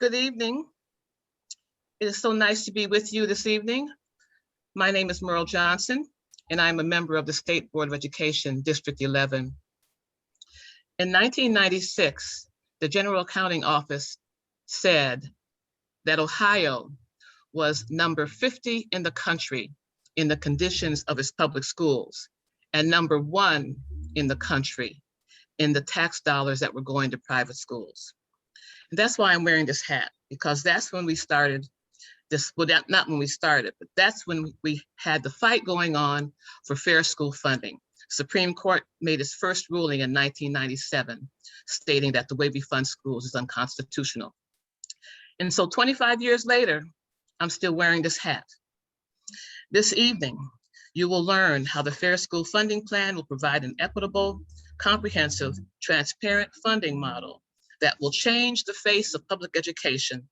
Good evening. It is so nice to be with you this evening. My name is Meryl Johnson, and I'm a member of the State Board of Education, District 11. In 1996, the General Accounting Office said that Ohio was number 50 in the country in the conditions of its public schools, and number 1 in the country in the tax dollars that were going to private schools. And that's why I'm wearing this hat, because that's when we started this, well, not when we started, but that's when we had the fight going on for fair school funding. Supreme Court made its first ruling in 1997, stating that the way we fund schools is unconstitutional. And so 25 years later, I'm still wearing this hat. This evening, you will learn how the Fair School Funding Plan will provide an equitable, comprehensive, transparent funding model that will change the face of public education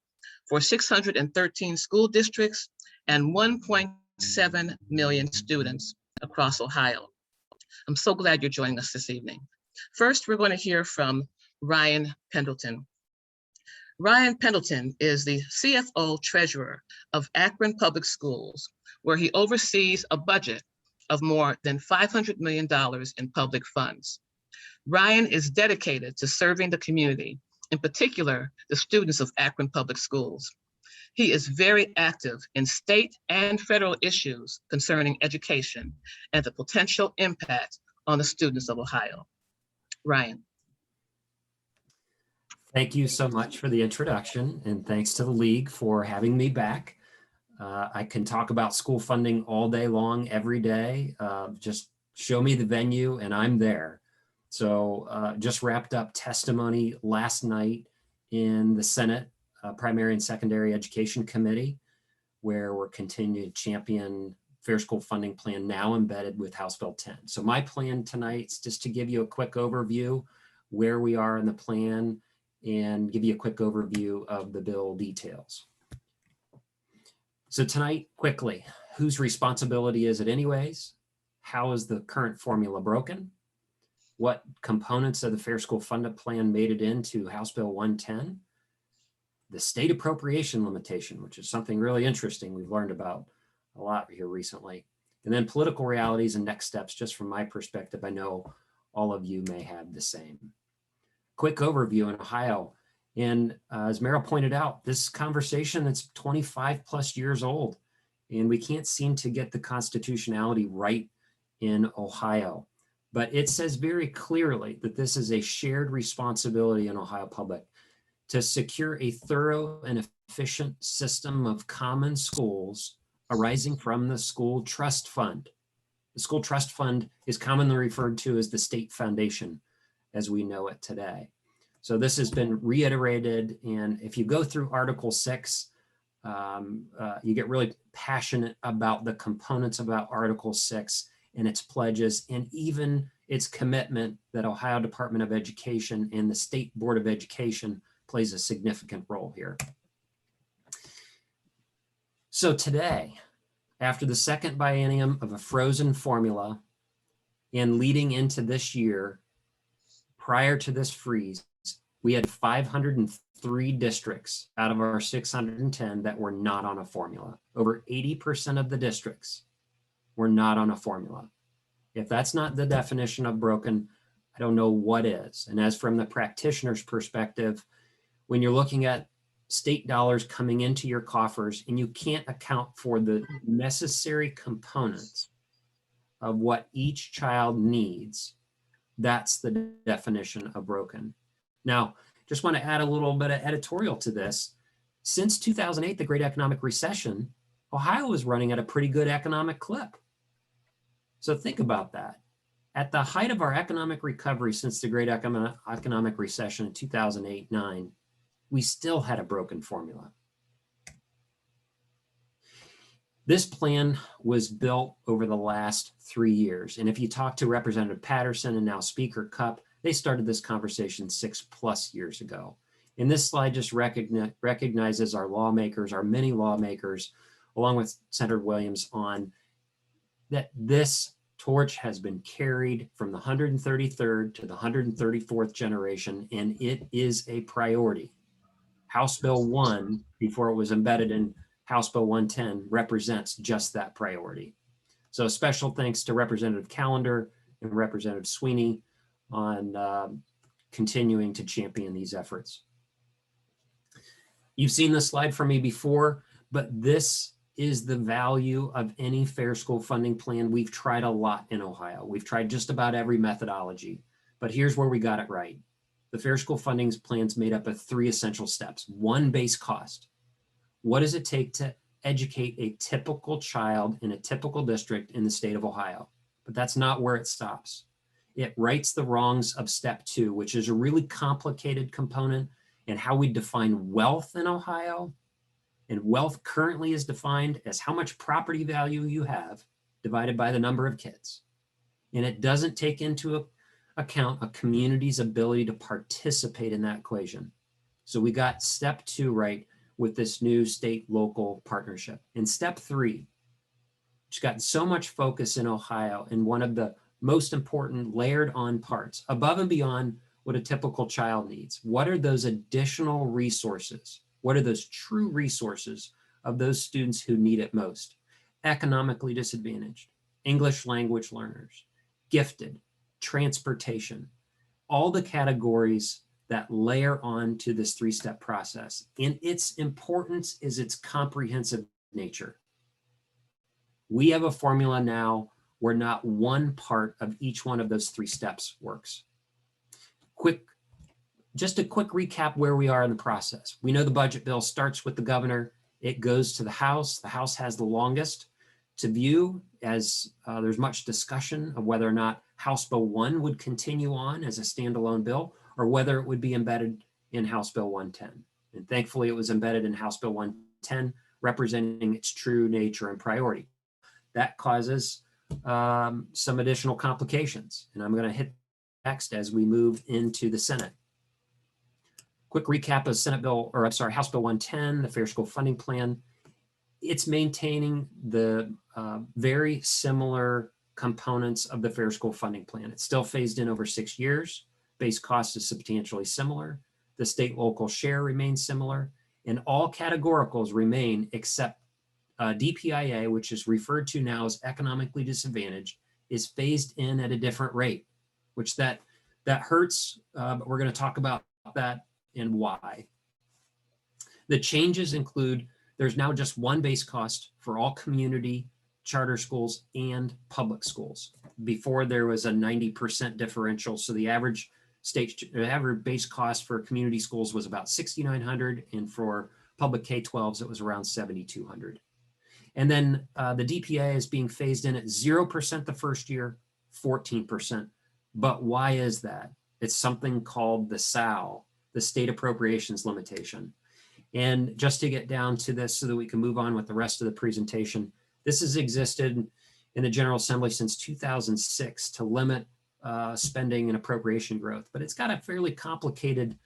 for 613 school districts and 1.7 million students across Ohio. I'm so glad you're joining us this evening. First, we're going to hear from Ryan Pendleton. Ryan Pendleton is the CFO Treasurer of Akron Public Schools, where he oversees a budget of more than $500 million in public funds. Ryan is dedicated to serving the community, in particular, the students of Akron Public Schools. He is very active in state and federal issues concerning education and the potential impact on the students of Ohio. Ryan. Thank you so much for the introduction, and thanks to the League for having me back. I can talk about school funding all day long, every day. Just show me the venue and I'm there. So just wrapped up testimony last night in the Senate Primary and Secondary Education Committee, where we're continuing to champion Fair School Funding Plan, now embedded with House Bill 10. So my plan tonight is just to give you a quick overview where we are in the plan and give you a quick overview of the bill details. So tonight, quickly, whose responsibility is it anyways? How is the current formula broken? What components of the Fair School Funding Plan made it into House Bill 110? The state appropriation limitation, which is something really interesting we've learned about a lot here recently. And then political realities and next steps, just from my perspective. I know all of you may have the same. Quick overview in Ohio. And as Meryl pointed out, this conversation that's 25 plus years old, and we can't seem to get the constitutionality right in Ohio. But it says very clearly that this is a shared responsibility in Ohio Public to secure a thorough and efficient system of common schools arising from the school trust fund. The school trust fund is commonly referred to as the state foundation as we know it today. So this has been reiterated, and if you go through Article 6, you get really passionate about the components about Article 6 and its pledges, and even its commitment that Ohio Department of Education and the State Board of Education plays a significant role here. So today, after the second biennium of a frozen formula and leading into this year, prior to this freeze, we had 503 districts out of our 610 that were not on a formula. Over 80% of the districts were not on a formula. If that's not the definition of broken, I don't know what is. And as from the practitioner's perspective, when you're looking at state dollars coming into your coffers and you can't account for the necessary components of what each child needs, that's the definition of broken. Now, just want to add a little bit of editorial to this. Since 2008, the Great Economic Recession, Ohio was running at a pretty good economic clip. So think about that. At the height of our economic recovery since the Great Economic Recession in 2008-9, we still had a broken formula. This plan was built over the last 3 years. And if you talk to Representative Patterson and now Speaker Cupp, they started this conversation 6+ years ago. And this slide just recognizes our lawmakers, our many lawmakers, along with Senator Williams, on that this torch has been carried from the 133rd to the 134th generation, and it is a priority. House Bill 1, before it was embedded in House Bill 110, represents just that priority. So special thanks to Representative Callender and Representative Sweeney on continuing to champion these efforts. You've seen this slide from me before, but this is the value of any fair school funding plan. We've tried a lot in Ohio. We've tried just about every methodology, but here's where we got it right. The fair school funding plan's made up of 3 essential steps. 1, base cost. What does it take to educate a typical child in a typical district in the state of Ohio? But that's not where it stops. It rights the wrongs of step 2, which is a really complicated component in how we define wealth in Ohio. And wealth currently is defined as how much property value you have divided by the number of kids. And it doesn't take into account a community's ability to participate in that equation. So we got step 2 right with this new state-local partnership. And step 3, which got so much focus in Ohio, and one of the most important layered on parts, above and beyond what a typical child needs. What are those additional resources? What are those true resources of those students who need it most? Economically disadvantaged, English language learners, gifted, transportation, all the categories that layer on to this 3-step process. And its importance is its comprehensive nature. We have a formula now where not one part of each one of those 3 steps works. Just a quick recap where we are in the process. We know the budget bill starts with the governor. It goes to the House. The House has the longest to view, as there's much discussion of whether or not House Bill 1 would continue on as a standalone bill, or whether it would be embedded in House Bill 110. And thankfully it was embedded in House Bill 110, representing its true nature and priority. That causes some additional complications, and I'm going to hit next as we move into the Senate. Quick recap of House Bill 110, the Fair School Funding Plan. It's maintaining the very similar components of the Fair School Funding Plan. It's still phased in over 6 years. Base cost is substantially similar. The state-local share remains similar, and all categoricals remain except DPIA, which is referred to now as economically disadvantaged, is phased in at a different rate, which that hurts, but we're going to talk about that and why. The changes include there's now just one base cost for all community, charter schools, and public schools. Before there was a 90% differential, so the average base cost for community schools was about $6,900, and for public K-12s it was around $7,200. And then the DPA is being phased in at 0% the first year, 14%. But why is that? It's something called the SAL, the state appropriations limitation. And just to get down to this so that we can move on with the rest of the presentation, this has existed in the General Assembly since 2006 to limit spending and appropriation growth, but it's got a fairly complicated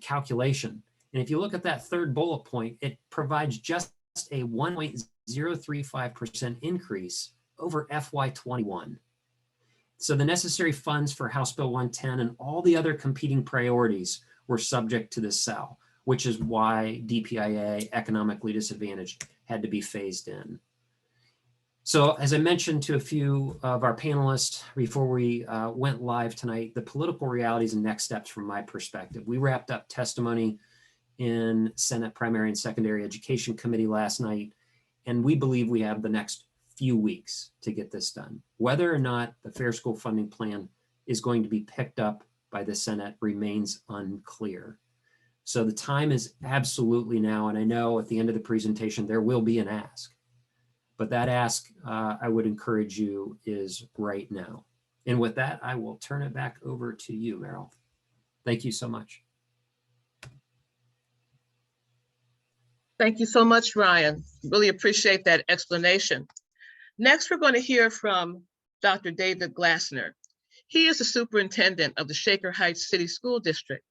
calculation. And if you look at that 3rd bullet point, it provides just a 1.035% increase over FY21. So the necessary funds for House Bill 110 and all the other competing priorities were subject to this SAL, which is why DPIA, economically disadvantaged, had to be phased in. So as I mentioned to a few of our panelists before we went live tonight, the political realities and next steps from my perspective. We wrapped up testimony in Senate Primary and Secondary Education Committee last night, and we believe we have the next few weeks to get this done. Whether or not the Fair School Funding Plan is going to be picked up by the Senate remains unclear. So the time is absolutely now, and I know at the end of the presentation there will be an ask, but that ask I would encourage you is right now. And with that, I will turn it back over to you, Meryl. Thank you so much. Thank you so much, Ryan. Really appreciate that explanation. Next, we're going to hear from Dr. David Glasner. He is the superintendent of the Shaker Heights City School District.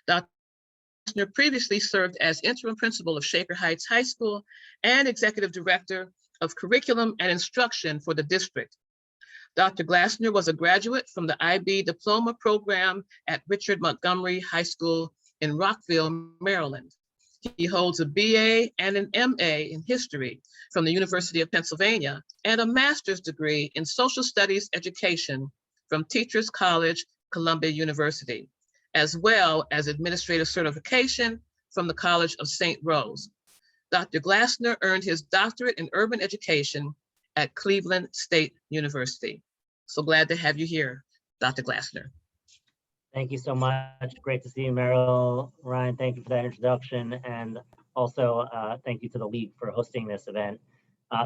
Dr. Glasner previously served as interim principal of Shaker Heights High School and executive director of curriculum and instruction for the district. Dr. Glasner was a graduate from the IB Diploma Program at Richard Montgomery High School in Rockville, Maryland. He holds a BA and an MA in history from the University of Pennsylvania and a master's degree in social studies education from Teachers College, Columbia University, as well as administrative certification from the College of St. Rose. Dr. Glasner earned his doctorate in urban education at Cleveland State University. So glad to have you here, Dr. Glasner. Thank you so much. Great to see you, Meryl. Ryan, thank you for that introduction. And also thank you to the League for hosting this event.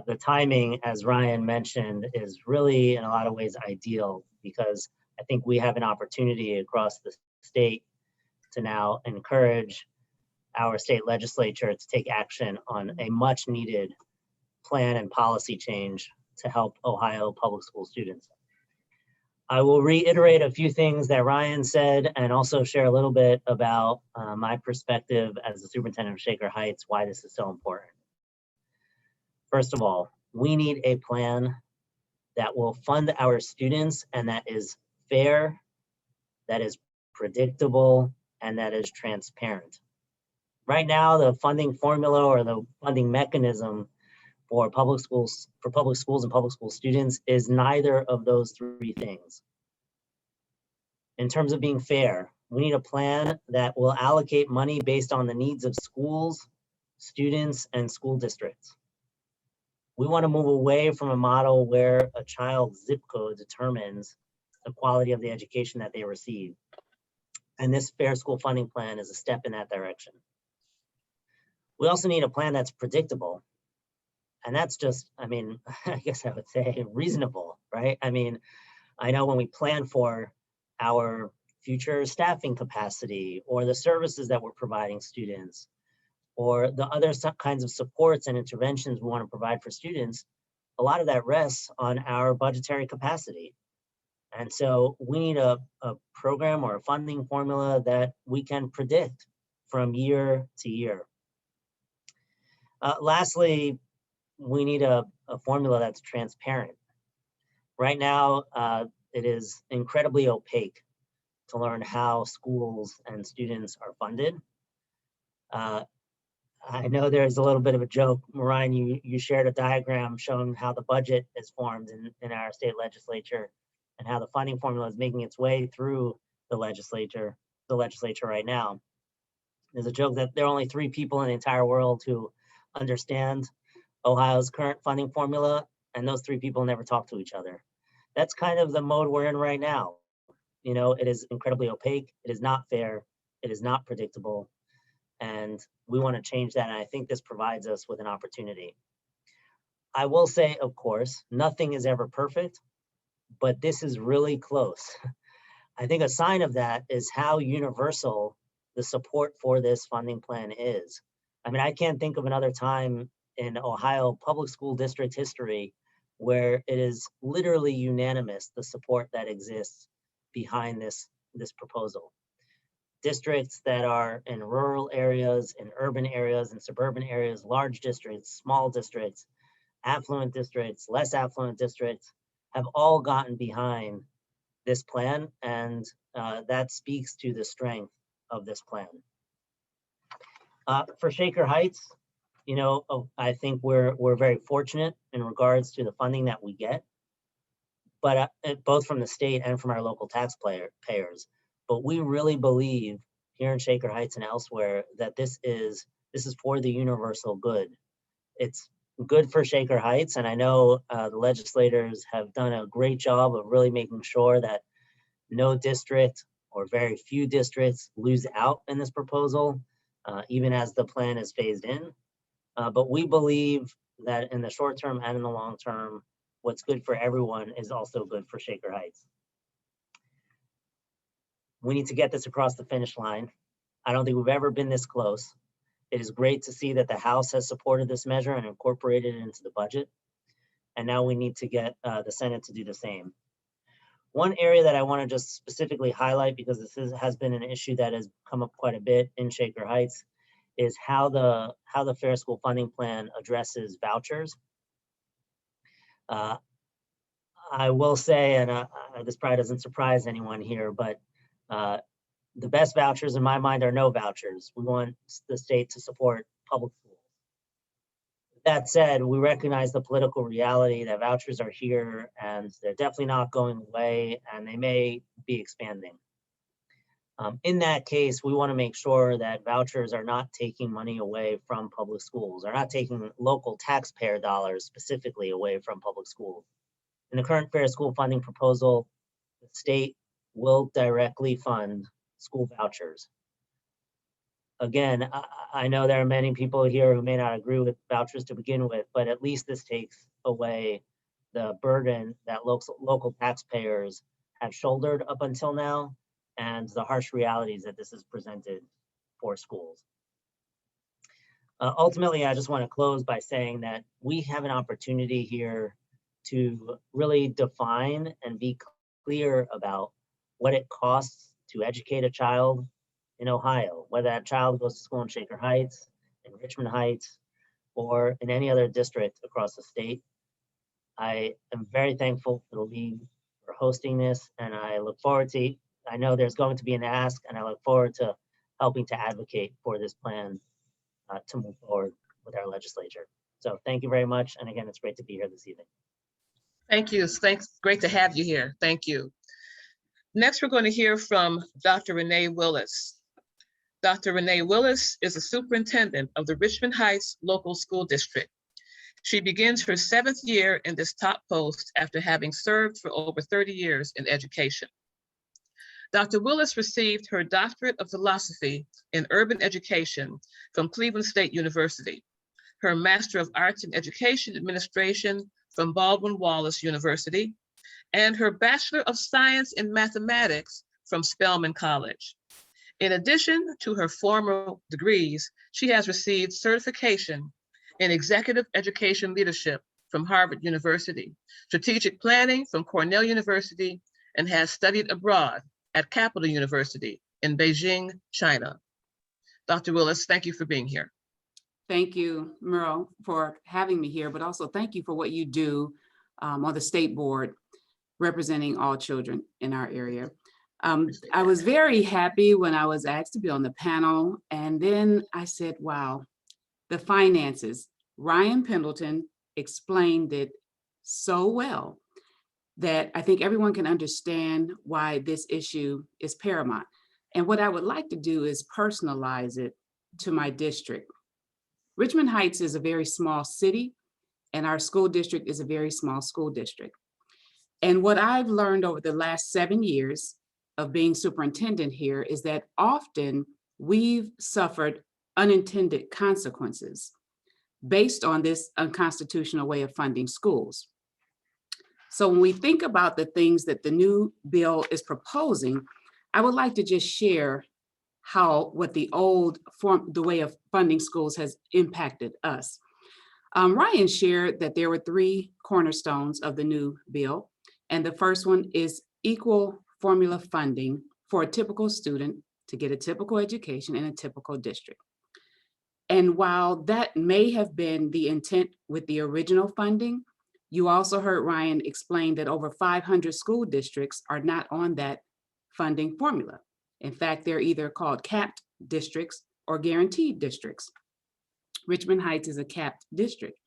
The timing, as Ryan mentioned, is really in a lot of ways ideal because I think we have an opportunity across the state to now encourage our state legislature to take action on a much needed plan and policy change to help Ohio public school students. I will reiterate a few things that Ryan said and also share a little bit about my perspective as the superintendent of Shaker Heights, why this is so important. First of all, we need a plan that will fund our students and that is fair, that is predictable, and that is transparent. Right now, the funding formula or the funding mechanism for public schools and public school students is neither of those three things. In terms of being fair, we need a plan that will allocate money based on the needs of schools, students, and school districts. We want to move away from a model where a child's zip code determines the quality of the education that they receive. And this fair school funding plan is a step in that direction. We also need a plan that's predictable. And that's just, I mean, I guess I would say reasonable, right? I mean, I know when we plan for our future staffing capacity or the services that we're providing students or the other kinds of supports and interventions we want to provide for students, a lot of that rests on our budgetary capacity. And so we need a program or a funding formula that we can predict from year to year. Lastly, we need a formula that's transparent. Right now, it is incredibly opaque to learn how schools and students are funded. I know there's a little bit of a joke. Ryan, you shared a diagram showing how the budget is formed in our state legislature and how the funding formula is making its way through the legislature right now. There's a joke that there are only 3 people in the entire world who understand Ohio's current funding formula, and those 3 people never talk to each other. That's kind of the mode we're in right now. You know, it is incredibly opaque, it is not fair, it is not predictable, and we want to change that, and I think this provides us with an opportunity. I will say, of course, nothing is ever perfect, but this is really close. I think a sign of that is how universal the support for this funding plan is. I mean, I can't think of another time in Ohio public school district history where it is literally unanimous, the support that exists behind this proposal. Districts that are in rural areas, in urban areas, in suburban areas, large districts, small districts, affluent districts, less affluent districts, have all gotten behind this plan, and that speaks to the strength of this plan. For Shaker Heights, you know, I think we're very fortunate in regards to the funding that we get, but both from the state and from our local taxpayers. But we really believe here in Shaker Heights and elsewhere that this is for the universal good. It's good for Shaker Heights, and I know the legislators have done a great job of really making sure that no district or very few districts lose out in this proposal, even as the plan is phased in. But we believe that in the short term and in the long term, what's good for everyone is also good for Shaker Heights. We need to get this across the finish line. I don't think we've ever been this close. It is great to see that the House has supported this measure and incorporated it into the budget. And now we need to get the Senate to do the same. One area that I want to just specifically highlight, because this has been an issue that has come up quite a bit in Shaker Heights, is how the Fair School Funding Plan addresses vouchers. I will say, and this probably doesn't surprise anyone here, but The best vouchers in my mind are no vouchers. We want the state to support public schools. That said, we recognize the political reality that vouchers are here and they're definitely not going away, and they may be expanding. In that case, we want to make sure that vouchers are not taking money away from public schools, are not taking local taxpayer dollars specifically away from public schools. In the current fair school funding proposal, the state will directly fund school vouchers. Again, I know there are many people here who may not agree with vouchers to begin with, but at least this takes away the burden that local taxpayers have shouldered up until now, and the harsh realities that this has presented for schools. Ultimately, I just want to close by saying that we have an opportunity here to really define and be clear about what it costs to educate a child in Ohio, whether that child goes to school in Shaker Heights, in Richmond Heights, or in any other district across the state. I am very thankful for the league for hosting this, and I look forward to, I know there's going to be an ask, and I look forward to helping to advocate for this plan to move forward with our legislature. So thank you very much. And again, it's great to be here this evening. Thank you. Thanks. Great to have you here. Thank you. Next, we're going to hear from Dr. Renee Willis. Dr. Renee Willis is the superintendent of the Richmond Heights Local School District. She begins her 7th year in this top post after having served for over 30 years in education. Dr. Willis received her doctorate of philosophy in urban education from Cleveland State University, her Master of Arts in Education Administration from Baldwin-Wallace University, and her Bachelor of Science in Mathematics from Spelman College. In addition to her formal degrees, she has received certification in executive education leadership from Harvard University, strategic planning from Cornell University, and has studied abroad at Capital University in Beijing, China. Dr. Willis, thank you for being here. Thank you, Meryl, for having me here, but also thank you for what you do on the state board representing all children in our area. I was very happy when I was asked to be on the panel, and then I said, wow, the finances. Ryan Pendleton explained it so well that I think everyone can understand why this issue is paramount. And what I would like to do is personalize it to my district. Richmond Heights is a very small city, and our school district is a very small school district. And what I've learned over the last 7 years of being superintendent here is that often we've suffered unintended consequences based on this unconstitutional way of funding schools. So when we think about the things that the new bill is proposing, I would like to just share what the old the way of funding schools has impacted us. Ryan shared that there were 3 cornerstones of the new bill, and the first one is equal formula funding for a typical student to get a typical education in a typical district. And while that may have been the intent with the original funding, you also heard Ryan explain that over 500 school districts are not on that funding formula. In fact, they're either called capped districts or guaranteed districts. Richmond Heights is a capped district.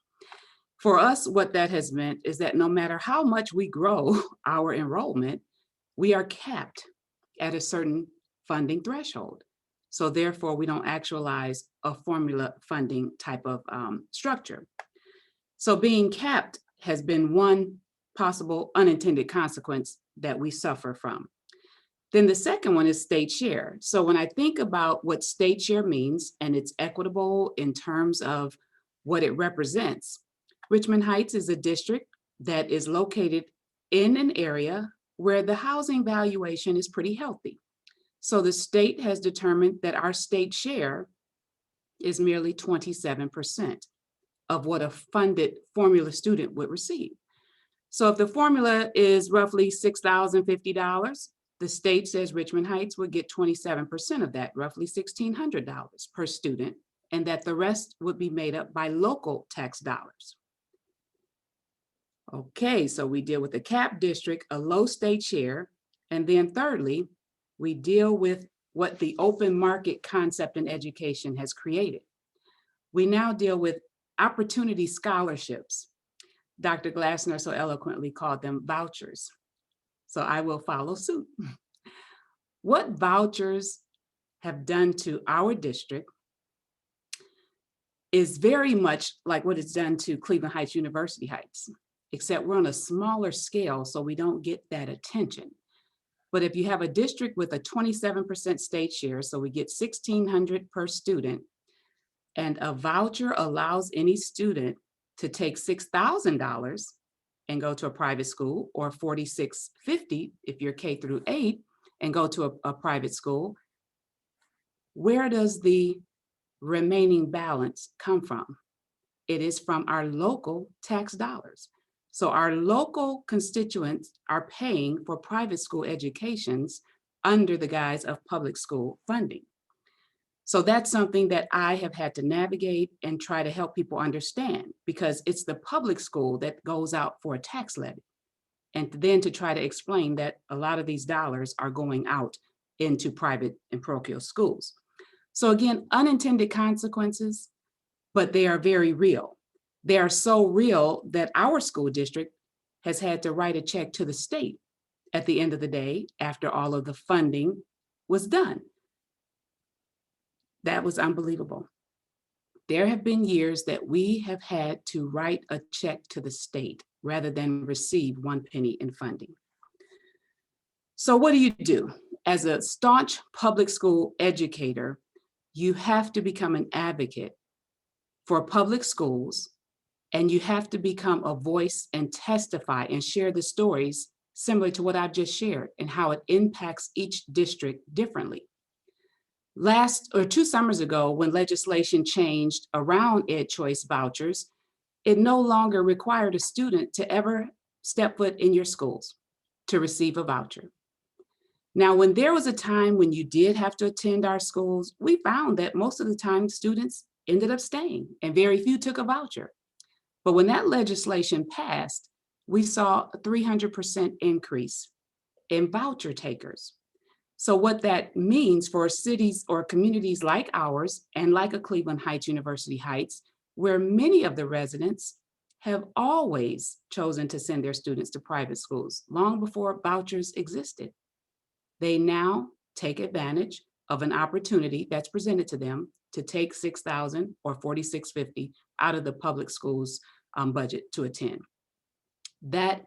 For us, what that has meant is that no matter how much we grow our enrollment, we are capped at a certain funding threshold. So therefore, we don't actualize a formula funding type of structure. So being capped has been one possible unintended consequence that we suffer from. Then the second one is state share. So when I think about what state share means, and it's equitable in terms of what it represents, Richmond Heights is a district that is located in an area where the housing valuation is pretty healthy. So the state has determined that our state share is merely 27% of what a funded formula student would receive. So if the formula is roughly $6,050, the state says Richmond Heights would get 27% of that, roughly $1,600 per student, and that the rest would be made up by local tax dollars. Okay, so we deal with a cap district, a low state share, and then thirdly, we deal with what the open market concept in education has created. We now deal with opportunity scholarships. Dr. Glasner so eloquently called them vouchers. So I will follow suit. What vouchers have done to our district is very much like what it's done to Cleveland Heights University Heights, except we're on a smaller scale, so we don't get that attention. But if you have a district with a 27% state share, so we get $1,600 per student, and a voucher allows any student to take $6,000 and go to a private school, or $4,650 if you're K through 8 and go to a private school, where does the remaining balance come from? It is from our local tax dollars. So our local constituents are paying for private school educations under the guise of public school funding. So that's something that I have had to navigate and try to help people understand, because it's the public school that goes out for a tax levy. And then to try to explain that a lot of these dollars are going out into private and parochial schools. So again, unintended consequences, but they are very real. They are so real that our school district has had to write a check to the state at the end of the day after all of the funding was done. That was unbelievable. There have been years that we have had to write a check to the state rather than receive 1 penny in funding. So what do? As a staunch public school educator, you have to become an advocate for public schools, and you have to become a voice and testify and share the stories similar to what I've just shared and how it impacts each district differently. 2 summers ago, when legislation changed around Ed Choice vouchers, it no longer required a student to ever step foot in your schools to receive a voucher. Now, when there was a time when you did have to attend our schools, we found that most of the time students ended up staying and very few took a voucher. But when that legislation passed, we saw a 300% increase in voucher takers. So what that means for cities or communities like ours and like a Cleveland Heights University Heights, where many of the residents have always chosen to send their students to private schools long before vouchers existed. They now take advantage of an opportunity that's presented to them to take $6,000 or $4,650 out of the public schools budget to attend. That,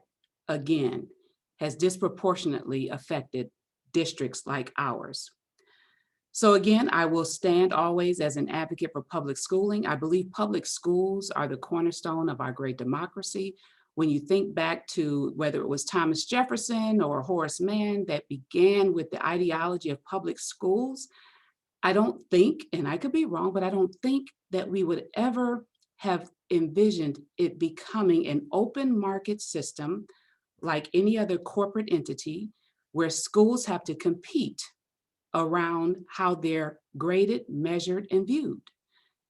again, has disproportionately affected districts like ours. So again, I will stand always as an advocate for public schooling. I believe public schools are the cornerstone of our great democracy. When you think back to whether it was Thomas Jefferson or Horace Mann that began with the ideology of public schools, I don't think, and I could be wrong, but I don't think that we would ever have envisioned it becoming an open market system like any other corporate entity where schools have to compete around how they're graded, measured, and viewed.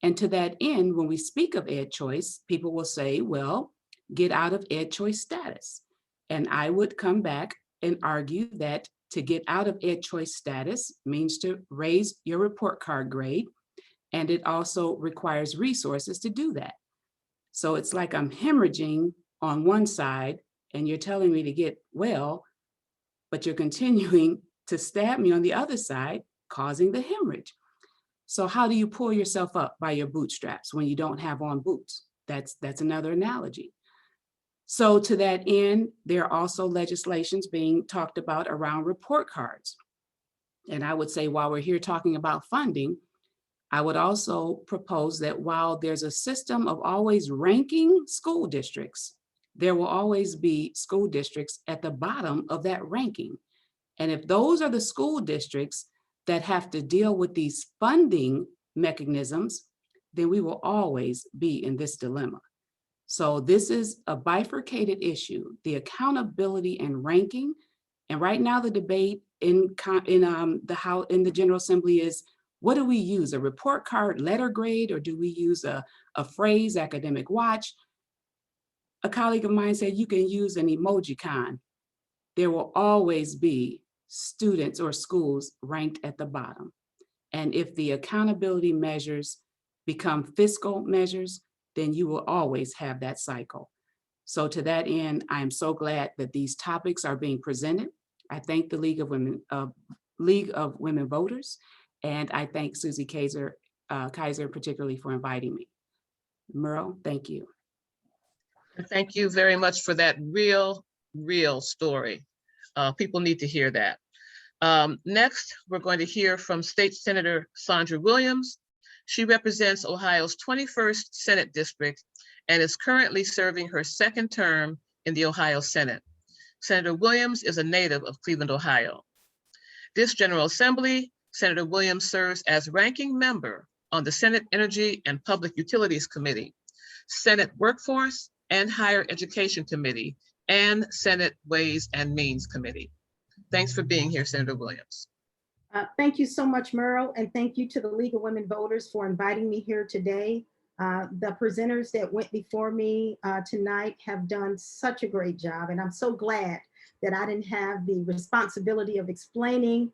And to that end, when we speak of Ed Choice, people will say, well, get out of Ed Choice status. And I would come back and argue that to get out of Ed Choice status means to raise your report card grade, and it also requires resources to do that. So it's like I'm hemorrhaging on one side, and you're telling me to get well, but you're continuing to stab me on the other side, causing the hemorrhage. So how do you pull yourself up by your bootstraps when you don't have on boots? That's another analogy. So to that end, there are also legislations being talked about around report cards. And I would say while we're here talking about funding, I would also propose that while there's a system of always ranking school districts, there will always be school districts at the bottom of that ranking. And if those are the school districts that have to deal with these funding mechanisms, then we will always be in this dilemma. So this is a bifurcated issue, the accountability and ranking. And right now the debate in the General Assembly is, what do we use, a report card letter grade, or do we use a phrase, academic watch? A colleague of mine said you can use an emoji-con. There will always be students or schools ranked at the bottom. And if the accountability measures become fiscal measures, then you will always have that cycle. So to that end, I am so glad that these topics are being presented. I thank the League of Women Voters, and I thank Susie Kaiser particularly for inviting me. Meryl, thank you. Thank you very much for that real story. People need to hear that. Next, we're going to hear from State Senator Sandra Williams. She represents Ohio's 21st Senate District and is currently serving her second term in the Ohio Senate. Senator Williams is a native of Cleveland, Ohio. This General Assembly, Senator Williams serves as ranking member on the Senate Energy and Public Utilities Committee, Senate Workforce and Higher Education Committee, and Senate Ways and Means Committee. Thanks for being here, Senator Williams. Thank you so much, Meryl, and thank you to the League of Women Voters for inviting me here today. The presenters that went before me tonight have done such a great job, and I'm so glad that I didn't have the responsibility of explaining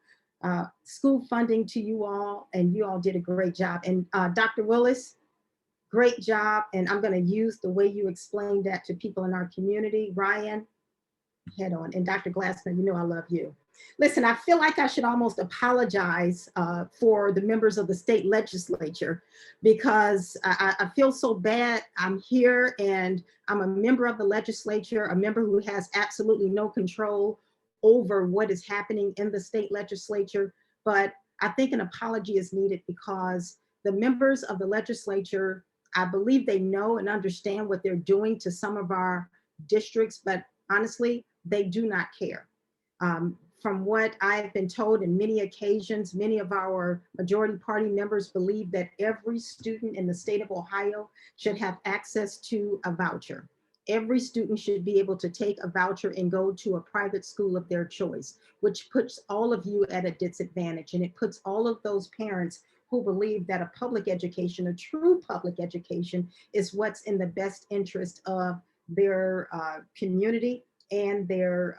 school funding to you all, and you all did a great job. And Dr. Willis, great job, and I'm going to use the way you explained that to people in our community. Ryan, head on, and Dr. Glasner, you know I love you. Listen, I feel like I should almost apologize for the members of the state legislature, because I feel so bad. I'm here and I'm a member of the legislature, a member who has absolutely no control over what is happening in the state legislature. But I think an apology is needed, because the members of the legislature, I believe they know and understand what they're doing to some of our districts, but honestly, they do not care. From what I've been told in many occasions, many of our majority party members believe that every student in the state of Ohio should have access to a voucher. Every student should be able to take a voucher and go to a private school of their choice, which puts all of you at a disadvantage. And it puts all of those parents who believe that a public education, a true public education, is what's in the best interest of their community and their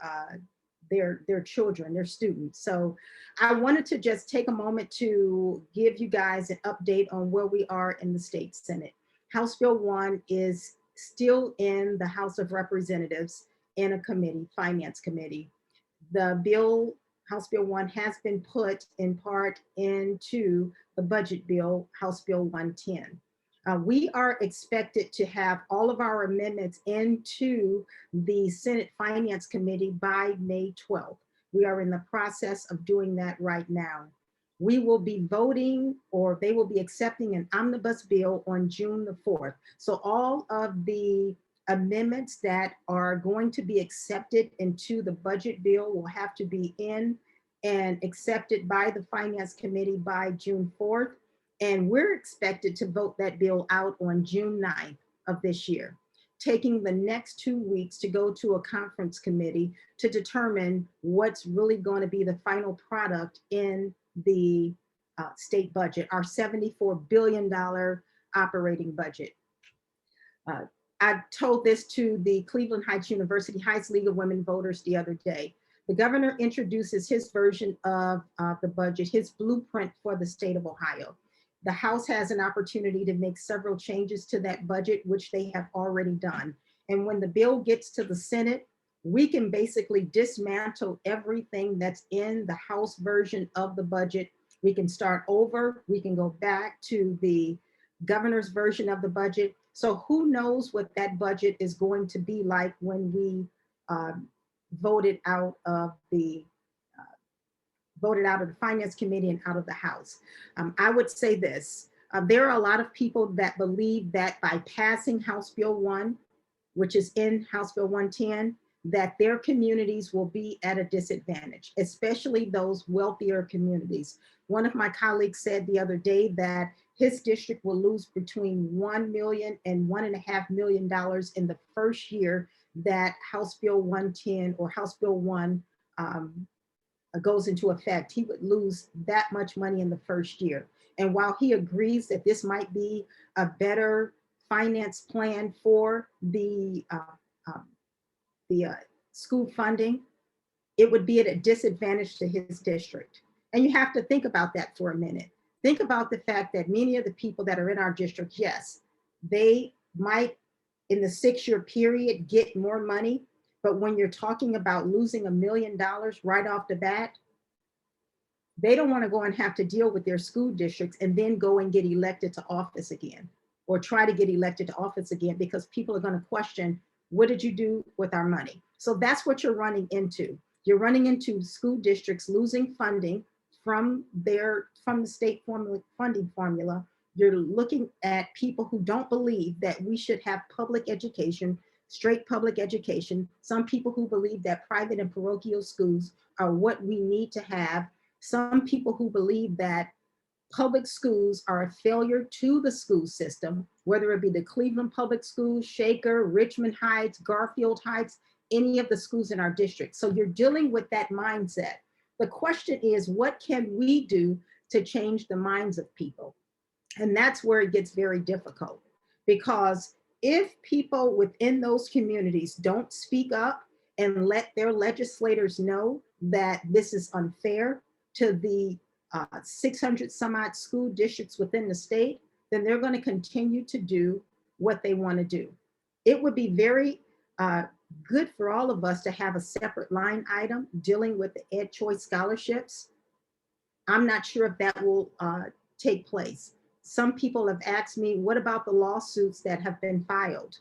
children, their students. So I wanted to just take a moment to give you guys an update on where we are in the state Senate. House Bill 1 is still in the House of Representatives in a committee, Finance Committee. The bill, House Bill 1, has been put in part into the budget bill, House Bill 110. We are expected to have all of our amendments into the Senate Finance Committee by May 12th. We are in the process of doing that right now. We will be voting, or they will be accepting, an omnibus bill on June the 4th. So all of the amendments that are going to be accepted into the budget bill will have to be in and accepted by the Finance Committee by June 4th. And we're expected to vote that bill out on June 9th of this year, taking the next 2 weeks to go to a conference committee to determine what's really going to be the final product in the state budget, our $74 billion operating budget. I told this to the Cleveland Heights University Heights League of Women Voters the other day. The governor introduces his version of the budget, his blueprint for the state of Ohio. The House has an opportunity to make several changes to that budget, which they have already done. And when the bill gets to the Senate, we can basically dismantle everything that's in the House version of the budget. We can start over. We can go back to the governor's version of the budget. So who knows what that budget is going to be like when we voted out of the Finance Committee and out of the House. I would say this, there are a lot of people that believe that by passing House Bill 1, which is in House Bill 110, that their communities will be at a disadvantage, especially those wealthier communities. One of my colleagues said the other day that his district will lose between $1 million and $1.5 million in the first year that House Bill 110 or House Bill 1 goes into effect. He would lose that much money in the first year. And while he agrees that this might be a better finance plan for the school funding, it would be at a disadvantage to his district. And you have to think about that for a minute. Think about the fact that many of the people that are in our district, yes, they might in the 6-year period get more money, but when you're talking about losing $1 million right off the bat, they don't want to go and have to deal with their school districts and then go and get elected to office again, or try to get elected to office again, because people are going to question, what did you do with our money? So that's what you're running into. You're running into school districts losing funding from the state funding formula. You're looking at people who don't believe that we should have public education, straight public education. Some people who believe that private and parochial schools are what we need to have. Some people who believe that public schools are a failure to the school system, whether it be the Cleveland Public Schools, Shaker, Richmond Heights, Garfield Heights, any of the schools in our district. So you're dealing with that mindset. The question is, what can we do to change the minds of people? And that's where it gets very difficult, because if people within those communities don't speak up and let their legislators know that this is unfair to the 600 some odd school districts within the state, then they're going to continue to do what they want to do. It would be very good for all of us to have a separate line item dealing with the Ed Choice scholarships. I'm not sure if that will take place. Some people have asked me, what about the lawsuits that have been filed?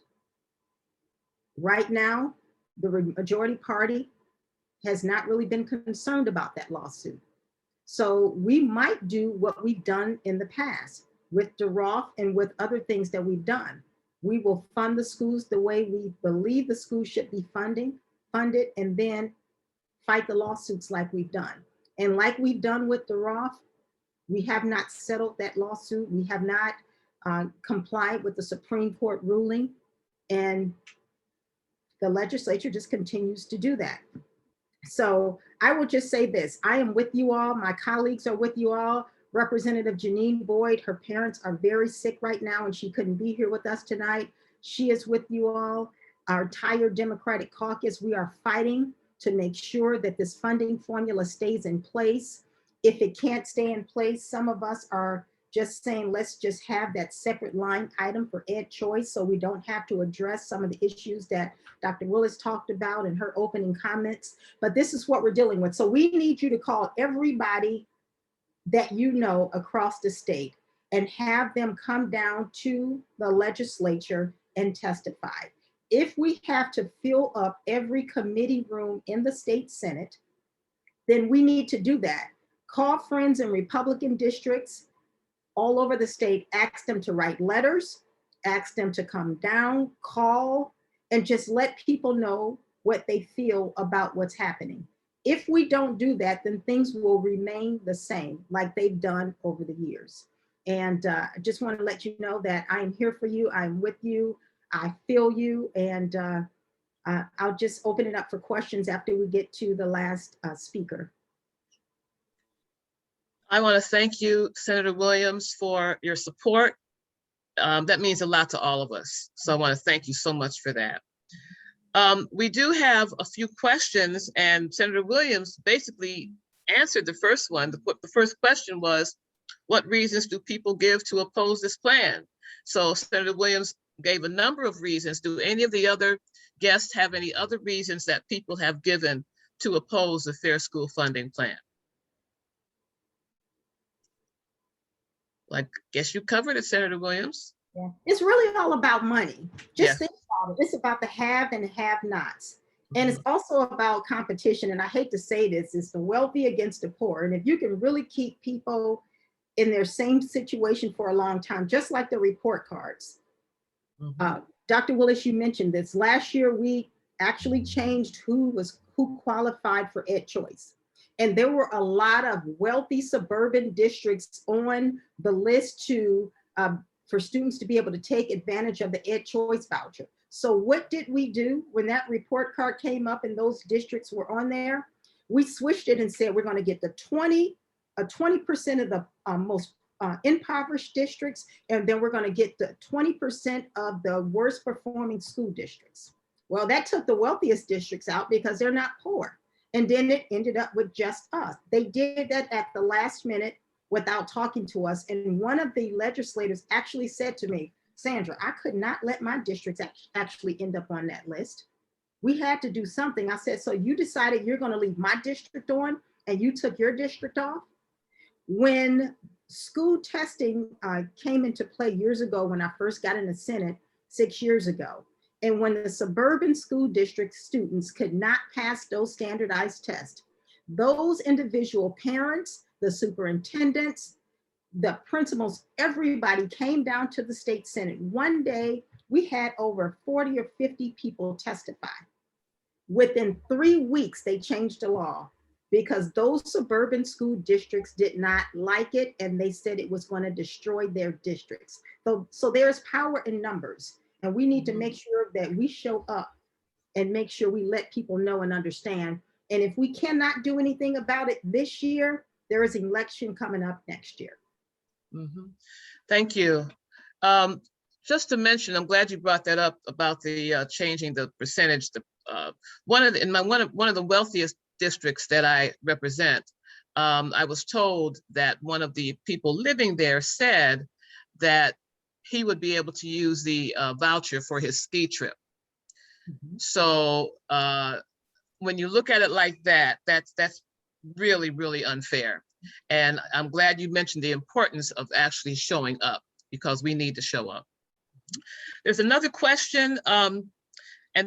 Right now, the majority party has not really been concerned about that lawsuit. So we might do what we've done in the past with DeRoff and with other things that we've done. We will fund the schools the way we believe the schools should be funded, and then fight the lawsuits like we've done. And like we've done with DeRoff, we have not settled that lawsuit. We have not complied with the Supreme Court ruling, and the legislature just continues to do that. So I will just say this, I am with you all. My colleagues are with you all. Representative Janine Boyd, her parents are very sick right now and she couldn't be here with us tonight. She is with you all. Our entire Democratic caucus, we are fighting to make sure that this funding formula stays in place. If it can't stay in place, some of us are just saying, let's just have that separate line item for Ed Choice so we don't have to address some of the issues that Dr. Willis talked about in her opening comments. But this is what we're dealing with. So we need you to call everybody that you know across the state and have them come down to the legislature and testify. If we have to fill up every committee room in the state Senate, then we need to do that. Call friends in Republican districts all over the state, ask them to write letters, ask them to come down, call, and just let people know what they feel about what's happening. If we don't do that, then things will remain the same like they've done over the years. And I just want to let you know that I am here for you. I'm with you. I feel you. And I'll just open it up for questions after we get to the last speaker. I want to thank you, Senator Williams, for your support. That means a lot to all of us. So I want to thank you so much for that. We do have a few questions, and Senator Williams basically answered the first one. The first question was, what reasons do people give to oppose this plan? So Senator Williams gave a number of reasons. Do any of the other guests have any other reasons that people have given to oppose the Fair School Funding Plan? I guess you covered it, Senator Williams. Yeah, it's really all about money. Just Yeah. think about it. It's about the have and have-nots. And it's also about competition. And I hate to say this, it's the wealthy against the poor. And if you can really keep people in their same situation for a long time, just like the report cards. Dr. Willis, you mentioned this. Last year, we actually changed who qualified for Ed Choice. And there were a lot of wealthy suburban districts on the list for students to be able to take advantage of the Ed Choice voucher. So what did we do when that report card came up and those districts were on there? We switched it and said, we're going to get the 20% of the most impoverished districts, and then we're going to get the 20% of the worst performing school districts. Well, that took the wealthiest districts out because they're not poor. And then it ended up with just us. They did that at the last minute without talking to us. And one of the legislators actually said to me, Sandra, I could not let my districts actually end up on that list. We had to do something. I said, so you decided you're going to leave my district on and you took your district off? When school testing came into play years ago, when I first got in the Senate 6 years ago, and when the suburban school district students could not pass those standardized tests, those individual parents, the superintendents, the principals, everybody came down to the state Senate. One day, we had over 40 or 50 people testify. Within 3 weeks, they changed the law because those suburban school districts did not like it, and they said it was going to destroy their districts. So there's power in numbers, and we need to make sure that we show up and make sure we let people know and understand. And if we cannot do anything about it this year, there is an election coming up next year. Thank you. Just to mention, I'm glad you brought that up about the changing the percentage. One of the wealthiest districts that I represent, I was told that one of the people living there said that he would be able to use the voucher for his ski trip. So when you look at it like that, that's really, really unfair. And I'm glad you mentioned the importance of actually showing up, because we need to show up. There's another question, and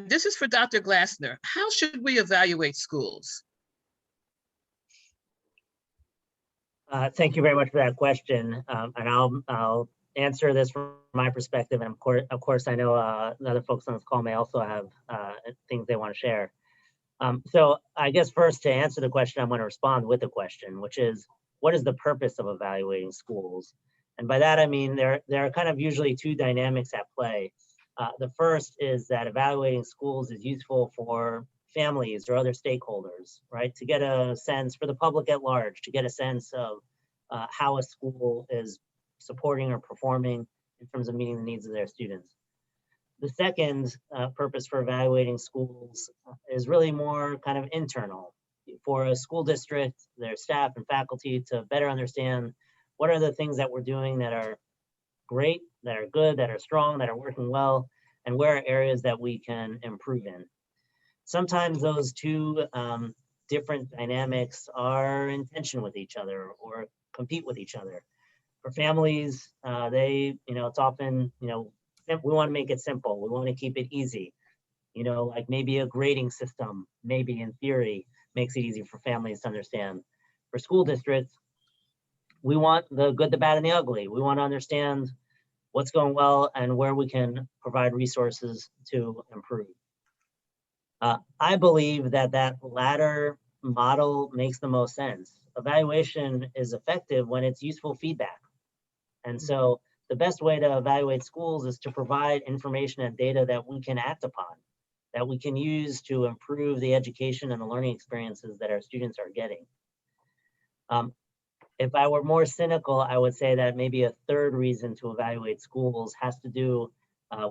this is for Dr. Glasner. How should we evaluate schools? Thank you very much for that question. And I'll answer this from my perspective. And of course, I know the other folks on this call may also have things they want to share. So I guess first, to answer the question, I'm going to respond with a question, which is, what is the purpose of evaluating schools? And by that, I mean, there are kind of usually two dynamics at play. The first is that evaluating schools is useful for families or other stakeholders, right? To get a sense, for the public at large, to get a sense of how a school is supporting or performing in terms of meeting the needs of their students. The second purpose for evaluating schools is really more kind of internal, for a school district, their staff and faculty to better understand what are the things that we're doing that are great, that are good, that are strong, that are working well, and where are areas that we can improve in. Sometimes those two different dynamics are in tension with each other or compete with each other. For families, it's often, we want to make it simple. We want to keep it easy. Like maybe a grading system, maybe in theory, makes it easy for families to understand. For school districts, we want the good, the bad, and the ugly. We want to understand what's going well and where we can provide resources to improve. I believe that latter model makes the most sense. Evaluation is effective when it's useful feedback. And so the best way to evaluate schools is to provide information and data that we can act upon, that we can use to improve the education and the learning experiences that our students are getting. If I were more cynical, I would say that maybe a third reason to evaluate schools has to do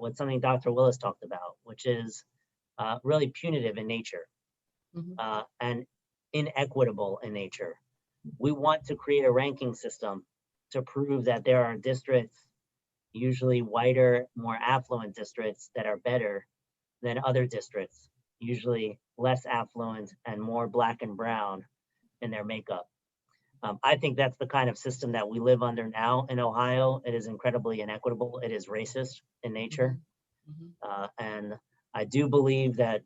with something Dr. Willis talked about, which is really punitive in nature and inequitable in nature. We want to create a ranking system to prove that there are districts, usually whiter, more affluent districts, that are better than other districts, usually less affluent and more Black and brown in their makeup. I think that's the kind of system that we live under now in Ohio. It is incredibly inequitable. It is racist in nature. And I do believe that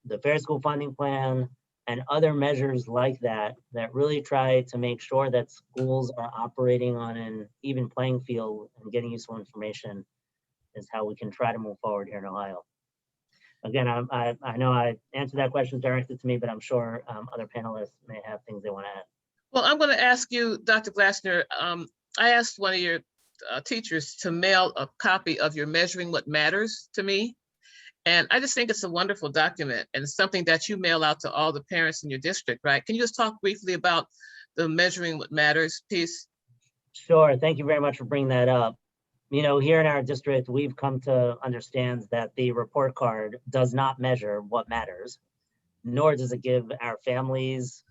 the Fair School Funding Plan and other measures like that really try to make sure that schools are operating on an even playing field and getting useful information is how we can try to move forward here in Ohio. Again, I know I answered that question directed to me, but I'm sure other panelists may have things they want to add. Well, I'm going to ask you, Dr. Glasner, I asked one of your teachers to mail a copy of your Measuring What Matters to me. And I just think it's a wonderful document and something that you mail out to all the parents in your district, right? Can you just talk briefly about the Measuring What Matters piece? Sure, thank you very much for bringing that up. Here in our district, we've come to understand that the report card does not measure what matters. nor does it give our families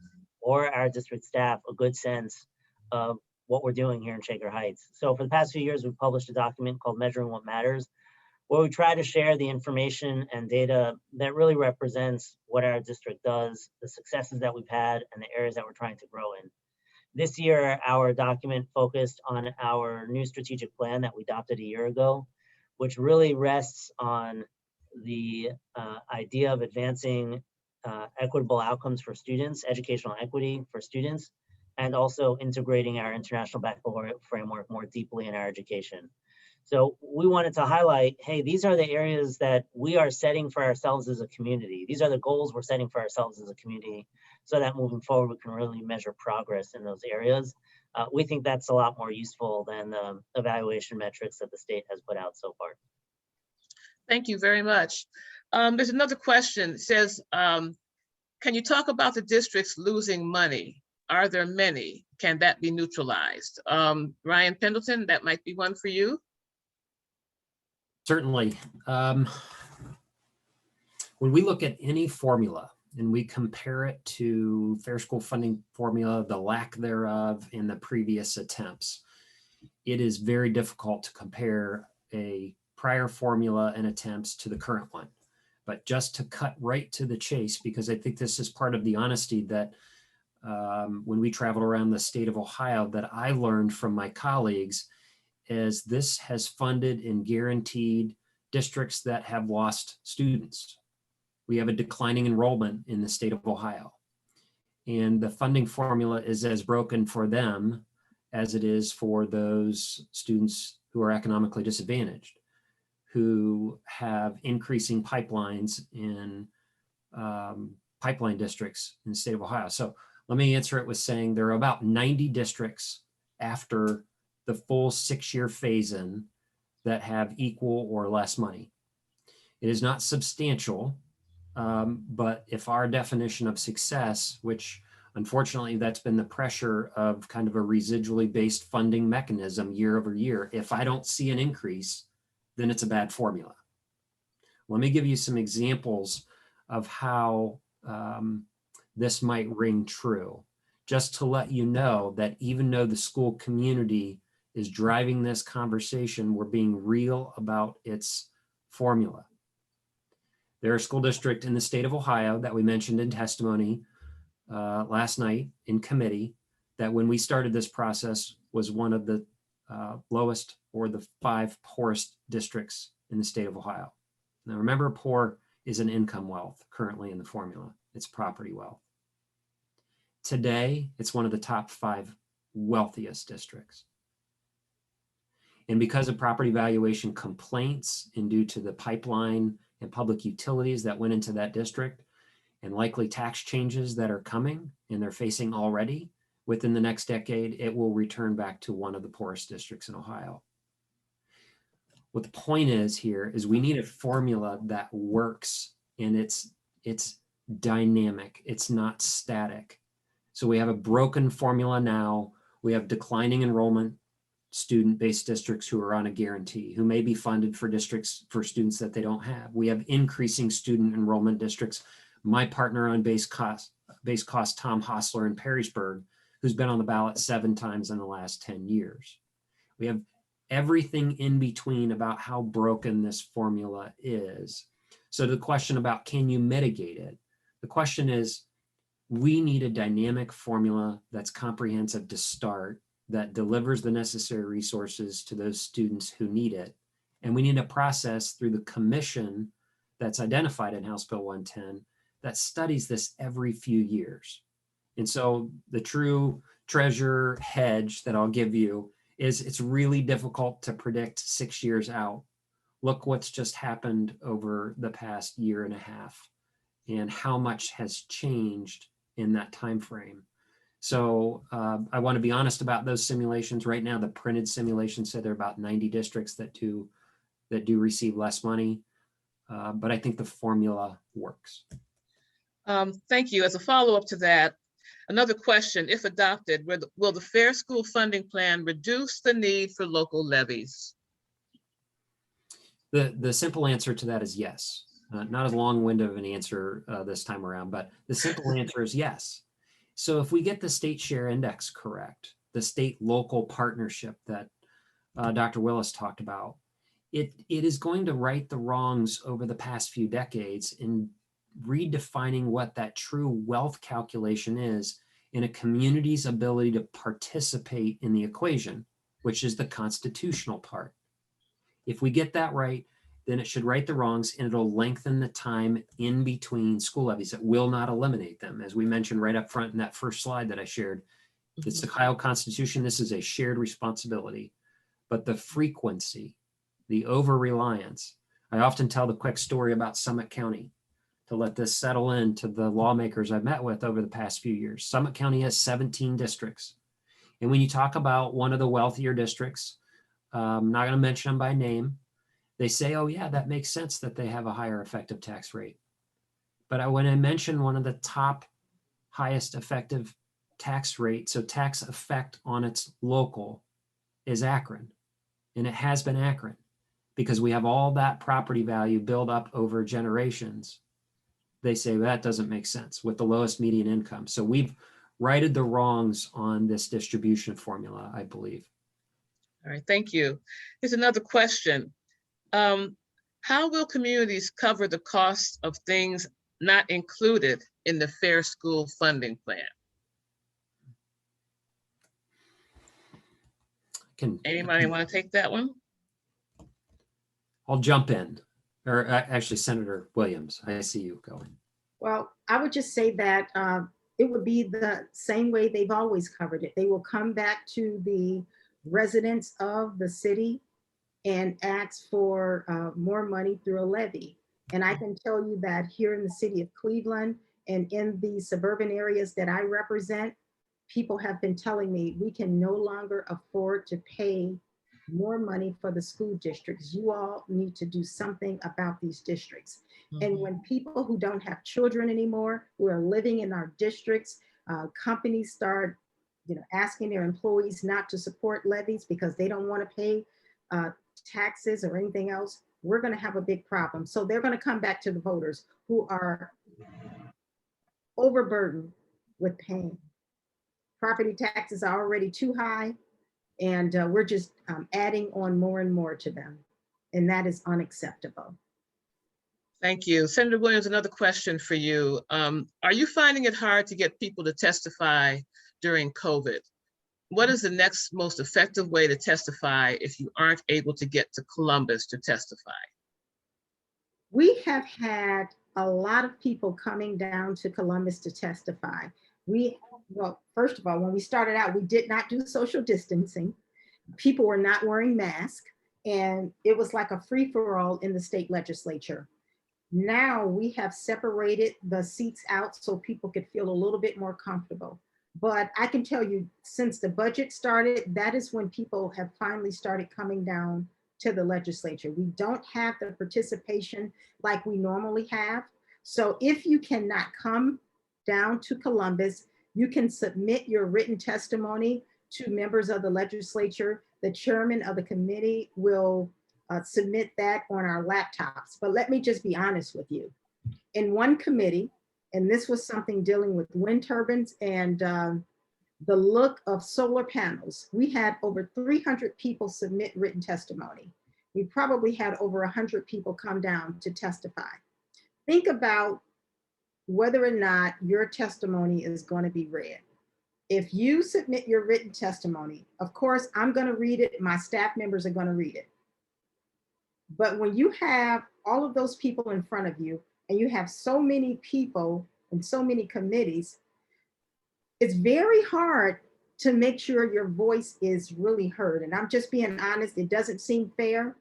or our district staff a good sense of what we're doing here in Shaker Heights. So for the past few years, we've published a document called Measuring What Matters, where we try to share the information and data that really represents what our district does, the successes that we've had, and the areas that we're trying to grow in. This year, our document focused on our new strategic plan that we adopted a year ago, which really rests on the idea of advancing equitable outcomes for students, educational equity for students, and also integrating our international baccalaureate framework more deeply in our education. So we wanted to highlight, hey, these are the areas that we are setting for ourselves as a community. These are the goals we're setting for ourselves as a community, so that moving forward, we can really measure progress in those areas. We think that's a lot more useful than the evaluation metrics that the state has put out so far. Thank you very much. There's another question. It says, can you talk about the districts losing money? Are there many? Can that be neutralized? Ryan Pendleton, that might be one for you. Certainly. When we look at any formula and we compare it to fair school funding formula, the lack thereof in the previous attempts, it is very difficult to compare a prior formula and attempts to the current one. But just to cut right to the chase, because I think this is part of the honesty that when we traveled around the state of Ohio that I learned from my colleagues, is this has funded and guaranteed districts that have lost students. We have a declining enrollment in the state of Ohio. And the funding formula is as broken for them as it is for those students who are economically disadvantaged, who have increasing pipelines in pipeline districts in the state of Ohio. So let me answer it with saying there are about 90 districts after the full 6-year phase-in that have equal or less money. It is not substantial, but if our definition of success, which unfortunately that's been the pressure of kind of a residually based funding mechanism year over year, if I don't see an increase, then it's a bad formula. Let me give you some examples of how this might ring true, just to let you know that even though the school community is driving this conversation, we're being real about its formula. There are school districts in the state of Ohio that we mentioned in testimony last night in committee that when we started this process was one of the lowest or the 5 poorest districts in the state of Ohio. Now remember, poor is an income wealth currently in the formula. It's property wealth. Today, it's one of the top 5 wealthiest districts. And because of property valuation complaints and due to the pipeline and public utilities that went into that district and likely tax changes that are coming and they're facing already, within the next decade, it will return back to one of the poorest districts in Ohio. What the point is here is we need a formula that works and it's dynamic, it's not static. So we have a broken formula now, we have declining enrollment, student-based districts who are on a guarantee, who may be funded for districts for students that they don't have. We have increasing student enrollment districts. My partner on base cost, Tom Hostler in Perrysburg, who's been on the ballot 7 times in the last 10 years. We have everything in between about how broken this formula is. So the question about can you mitigate it? The question is, we need a dynamic formula that's comprehensive to start, that delivers the necessary resources to those students who need it. And we need a process through the commission that's identified in House Bill 110 that studies this every few years. And so the true treasure hedge that I'll give you is it's really difficult to predict 6 years out. Look what's just happened over the past year and a half and how much has changed in that time frame. So I want to be honest about those simulations. Right now, the printed simulations say there are about 90 districts that do receive less money, but I think the formula works. Thank you. As a follow-up to that, another question, if adopted, will the Fair School Funding Plan reduce the need for local levies? The simple answer to that is yes. Not as long-winded of an answer this time around, but the simple answer is yes. So if we get the state share index correct, the state-local partnership that Dr. Willis talked about, it is going to right the wrongs over the past few decades in redefining what that true wealth calculation is in a community's ability to participate in the equation, which is the constitutional part. If we get that right, then it should right the wrongs and it'll lengthen the time in between school levies. It will not eliminate them. As we mentioned right up front in that first slide that I shared, it's the Ohio Constitution. This is a shared responsibility, but the frequency, the over-reliance. I often tell the quick story about Summit County to let this settle in to the lawmakers I've met with over the past few years. Summit County has 17 districts. And when you talk about one of the wealthier districts, I'm not going to mention them by name, they say, oh yeah, that makes sense that they have a higher effective tax rate. But when I mention one of the top highest effective tax rate, so tax effect on its local, is Akron. And it has been Akron because we have all that property value built up over generations. They say that doesn't make sense with the lowest median income. So we've righted the wrongs on this distribution formula, I believe. All right, thank you. Here's another question. How will communities cover the cost of things not included in the Fair School Funding Plan? Anybody want to take that one? I'll jump in. Or actually, Senator Williams, I see you going. Well, I would just say that it would be the same way they've always covered it. They will come back to the residents of the city and ask for more money through a levy. And I can tell you that here in the city of Cleveland and in the suburban areas that I represent, people have been telling me we can no longer afford to pay more money for the school districts. You all need to do something about these districts. And when people who don't have children anymore, who are living in our districts, companies start asking their employees not to support levies because they don't want to pay taxes or anything else, we're going to have a big problem. So they're going to come back to the voters who are overburdened with paying. Property taxes are already too high, and we're just adding on more and more to them. And that is unacceptable. Thank you. Senator Williams, another question for you. Are you finding it hard to get people to testify during COVID? What is the next most effective way to testify if you aren't able to get to Columbus to testify? We have had a lot of people coming down to Columbus to testify. Well, first of all, when we started out, we did not do social distancing. People were not wearing masks, and it was like a free-for-all in the state legislature. Now we have separated the seats out so people could feel a little bit more comfortable. But I can tell you, since the budget started, that is when people have finally started coming down to the legislature. We don't have the participation like we normally have. So if you cannot come down to Columbus, you can submit your written testimony to members of the legislature. The chairman of the committee will submit that on our laptops. But let me just be honest with you. In one committee, and this was something dealing with wind turbines and the look of solar panels, we had over 300 people submit written testimony. We probably had over 100 people come down to testify. Think about whether or not your testimony is going to be read. If you submit your written testimony, of course, I'm going to read it. My staff members are going to read it. But when you have all of those people in front of you and you have so many people and so many committees, it's very hard to make sure your voice is really heard. And I'm just being honest, it doesn't seem fair,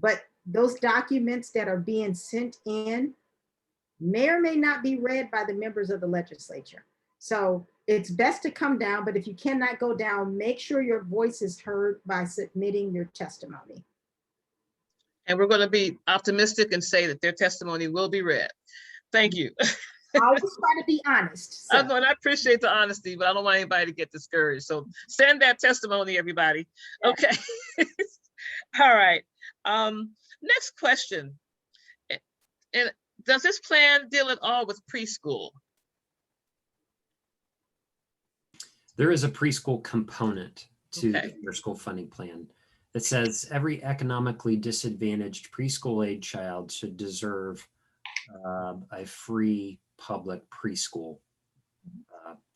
but those documents that are being sent in may or may not be read by the members of the legislature. So it's best to come down, but if you cannot go down, make sure your voice is heard by submitting your testimony. And we're going to be optimistic and say that their testimony will be read. Thank you. I always try to be honest. So. I appreciate the honesty, but I don't want anybody to get discouraged. So send that testimony, everybody. Yeah. Okay. All right. Next question. And does this plan deal at all with preschool? There is a preschool component to Okay. your school funding plan that says every economically disadvantaged preschool age child should deserve a free public preschool,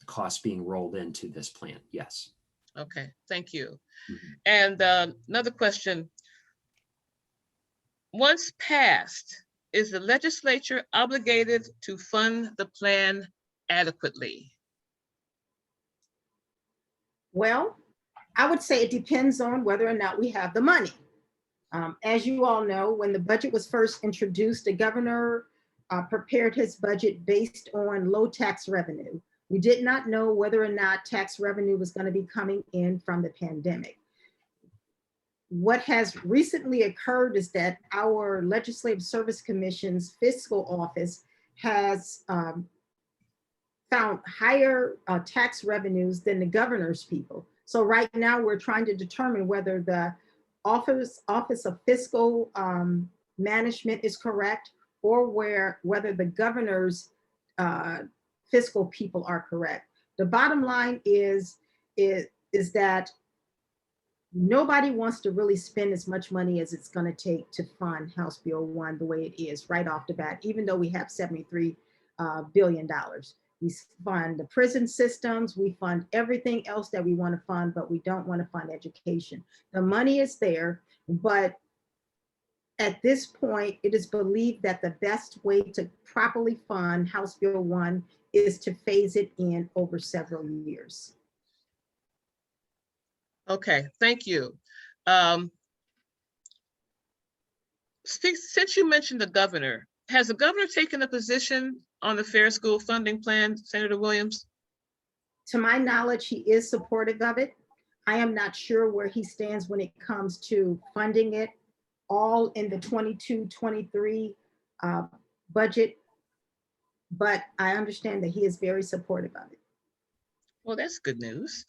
cost being rolled into this plan. Yes. Okay, thank you. Mhm. And another question. Once passed, is the legislature obligated to fund the plan adequately? Well, I would say it depends on whether or not we have the money. As you all know, when the budget was first introduced, the governor prepared his budget based on low tax revenue. We did not know whether or not tax revenue was going to be coming in from the pandemic. What has recently occurred is that our Legislative Service Commission's fiscal office has found higher tax revenues than the governor's people. So right now we're trying to determine whether the Office of Fiscal Management is correct, or whether the governor's fiscal people are correct. The bottom line is that nobody wants to really spend as much money as it's going to take to fund House Bill 1 the way it is right off the bat, even though we have $73 billion. We fund the prison systems, we fund everything else that we want to fund, but we don't want to fund education. The money is there, but at this point, it is believed that the best way to properly fund House Bill 1 is to phase it in over several years. Okay, thank you. Since you mentioned the governor, has the governor taken a position on the Fair School Funding Plan, Senator Williams? To my knowledge, he is supportive of it. I am not sure where he stands when it comes to funding it all in the 22-23 budget, but I understand that he is very supportive of it. Well, that's good news.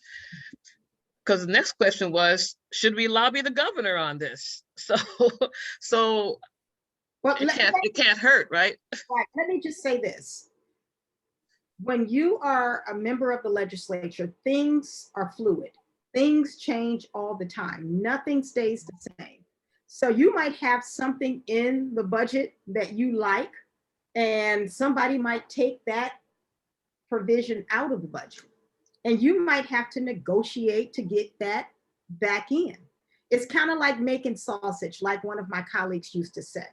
Because the next question was, should we lobby the governor on this? So Well, it can't hurt, right? Right. Let me just say this. When you are a member of the legislature, things are fluid. Things change all the time. Nothing stays the same. So you might have something in the budget that you like, and somebody might take that provision out of the budget. And you might have to negotiate to get that back in. It's kind of like making sausage, like one of my colleagues used to say.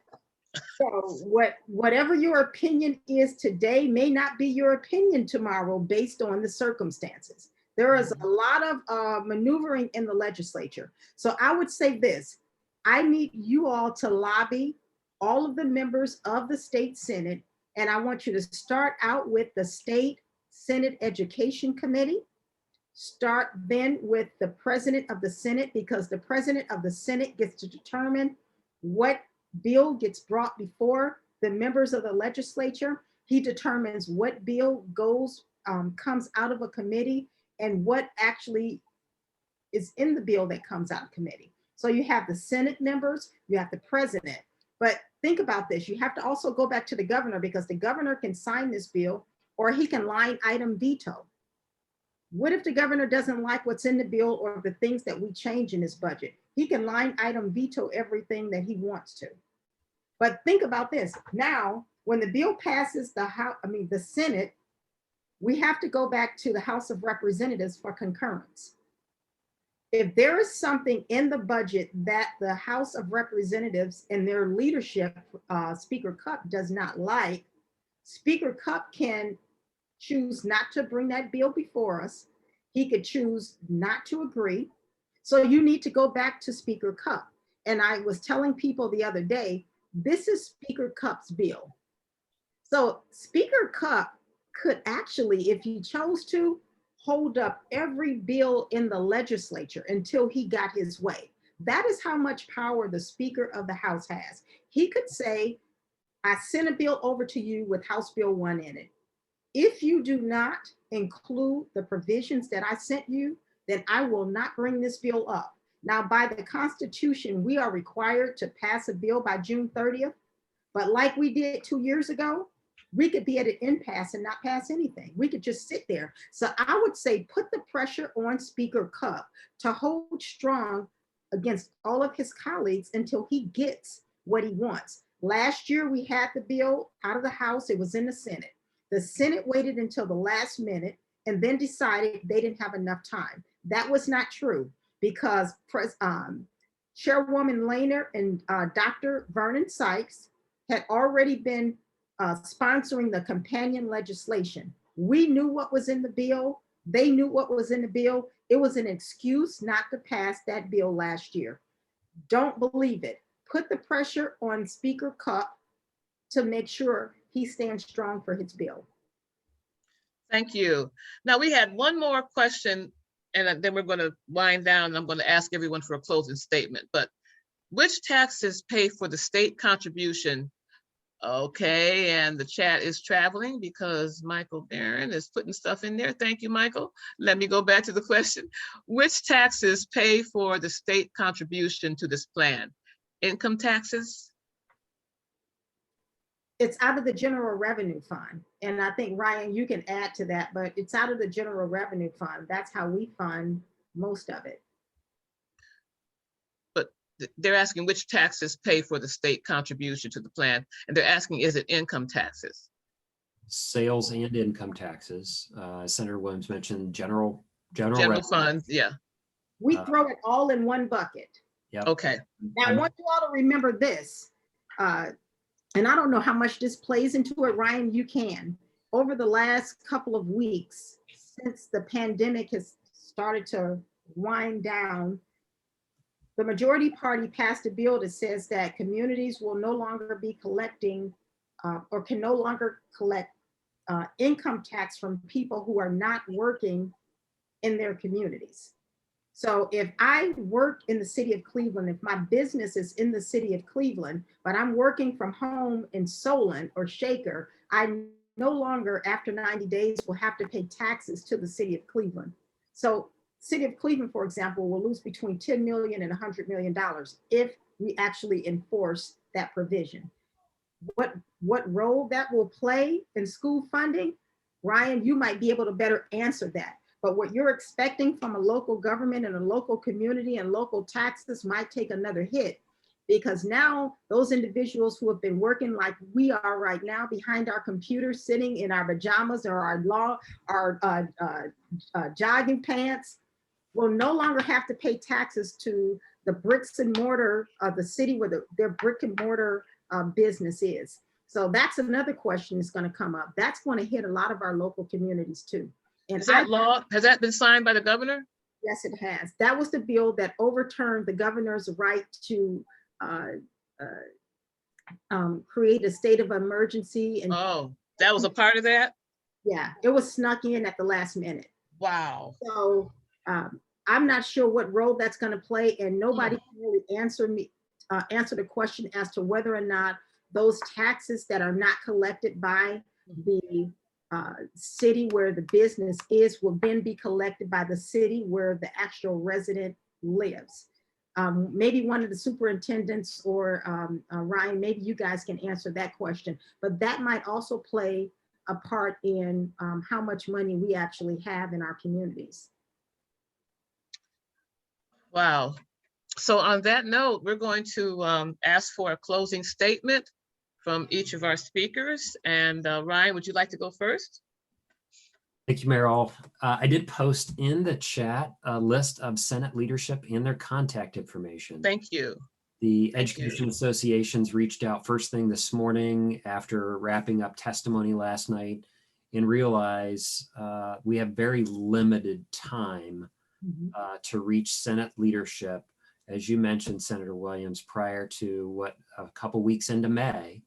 So whatever your opinion is today may not be your opinion tomorrow based on the circumstances. There is a lot of maneuvering in the legislature. So I would say this, I need you all to lobby all of the members of the state Senate, and I want you to start out with the State Senate Education Committee. Start then with the President of the Senate, because the President of the Senate gets to determine what bill gets brought before the members of the legislature. He determines what bill comes out of a committee and what actually is in the bill that comes out of committee. So you have the Senate members, you have the president. But think about this, you have to also go back to the governor, because the governor can sign this bill or he can line item veto. What if the governor doesn't like what's in the bill or the things that we change in his budget? He can line item veto everything that he wants to. But think about this. Now, when the bill passes the Senate, we have to go back to the House of Representatives for concurrence. If there is something in the budget that the House of Representatives and their leadership, Speaker Cupp, does not like, Speaker Cupp can choose not to bring that bill before us. He could choose not to agree. So you need to go back to Speaker Cupp. And I was telling people the other day, this is Speaker Cupp's bill. So Speaker Cupp could actually, if he chose to, hold up every bill in the legislature until he got his way. That is how much power the Speaker of the House has. He could say, I sent a bill over to you with House Bill 1 in it. If you do not include the provisions that I sent you, then I will not bring this bill up. Now, by the Constitution, we are required to pass a bill by June 30th, But like we did 2 years ago, we could be at an impasse and not pass anything. We could just sit there. So I would say put the pressure on Speaker Cupp to hold strong against all of his colleagues until he gets what he wants. Last year, we had the bill out of the House. It was in the Senate. The Senate waited until the last minute and then decided they didn't have enough time. That was not true because Chairwoman Lehner and Dr. Vernon Sykes had already been sponsoring the companion legislation. We knew what was in the bill. They knew what was in the bill. It was an excuse not to pass that bill last year. Don't believe it. Put the pressure on Speaker Cupp to make sure he stands strong for his bill. Thank you. Now we had one more question and then we're going to wind down. I'm going to ask everyone for a closing statement, but which taxes pay for the state contribution? Okay, and the chat is traveling because Michael Barron is putting stuff in there. Thank you, Michael. Let me go back to the question. Which taxes pay for the state contribution to this plan? Income taxes? It's out of the general revenue fund. And I think, Ryan, you can add to that, but it's out of the general revenue fund. That's how we fund most of it. But they're asking which taxes pay for the state contribution to the plan. And they're asking, is it income taxes? Sales and income taxes. Senator Williams mentioned general revenue. Funds, yeah. We throw it all in one bucket. Yep. Okay. Now, I want you all to remember this. And I don't know how much this plays into it, Ryan, you can. Over the last couple of weeks, since the pandemic has started to wind down, the majority party passed a bill that says that communities will no longer be collecting or can no longer collect income tax from people who are not working in their communities. So if I work in the city of Cleveland, if my business is in the city of Cleveland, but I'm working from home in Solon or Shaker, I no longer, after 90 days, will have to pay taxes to the city of Cleveland. So city of Cleveland, for example, will lose between $10 million and $100 million if we actually enforce that provision. What role that will play in school funding, Ryan, you might be able to better answer that. But what you're expecting from a local government and a local community and local taxes might take another hit, because now those individuals who have been working like we are right now behind our computers, sitting in our pajamas or our jogging pants, will no longer have to pay taxes to the bricks and mortar of the city where their brick and mortar business is. So that's another question that's going to come up. That's going to hit a lot of our local communities too. And is that law, has that been signed by the governor? Yes, it has. That was the bill that overturned the governor's right to create a state of emergency. And oh, that was a part of that? Yeah, it was snuck in at the last minute. Wow. So I'm not sure what role that's going to play, and nobody can really answer the question as to whether or not those taxes that are not collected by the city where the business is will then be collected by the city where the actual resident lives. Maybe one of the superintendents or Ryan, maybe you guys can answer that question, but that might also play a part in how much money we actually have in our communities. Wow. So on that note, we're going to ask for a closing statement from each of our speakers. And Ryan, would you like to go first? Thank you, Meryl. I did post in the chat a list of Senate leadership and their contact information. Thank you. The education associations reached out first thing this morning after wrapping up testimony last night and realize we have very limited time to reach Senate leadership, as you mentioned, Senator Williams, prior to a couple weeks into May.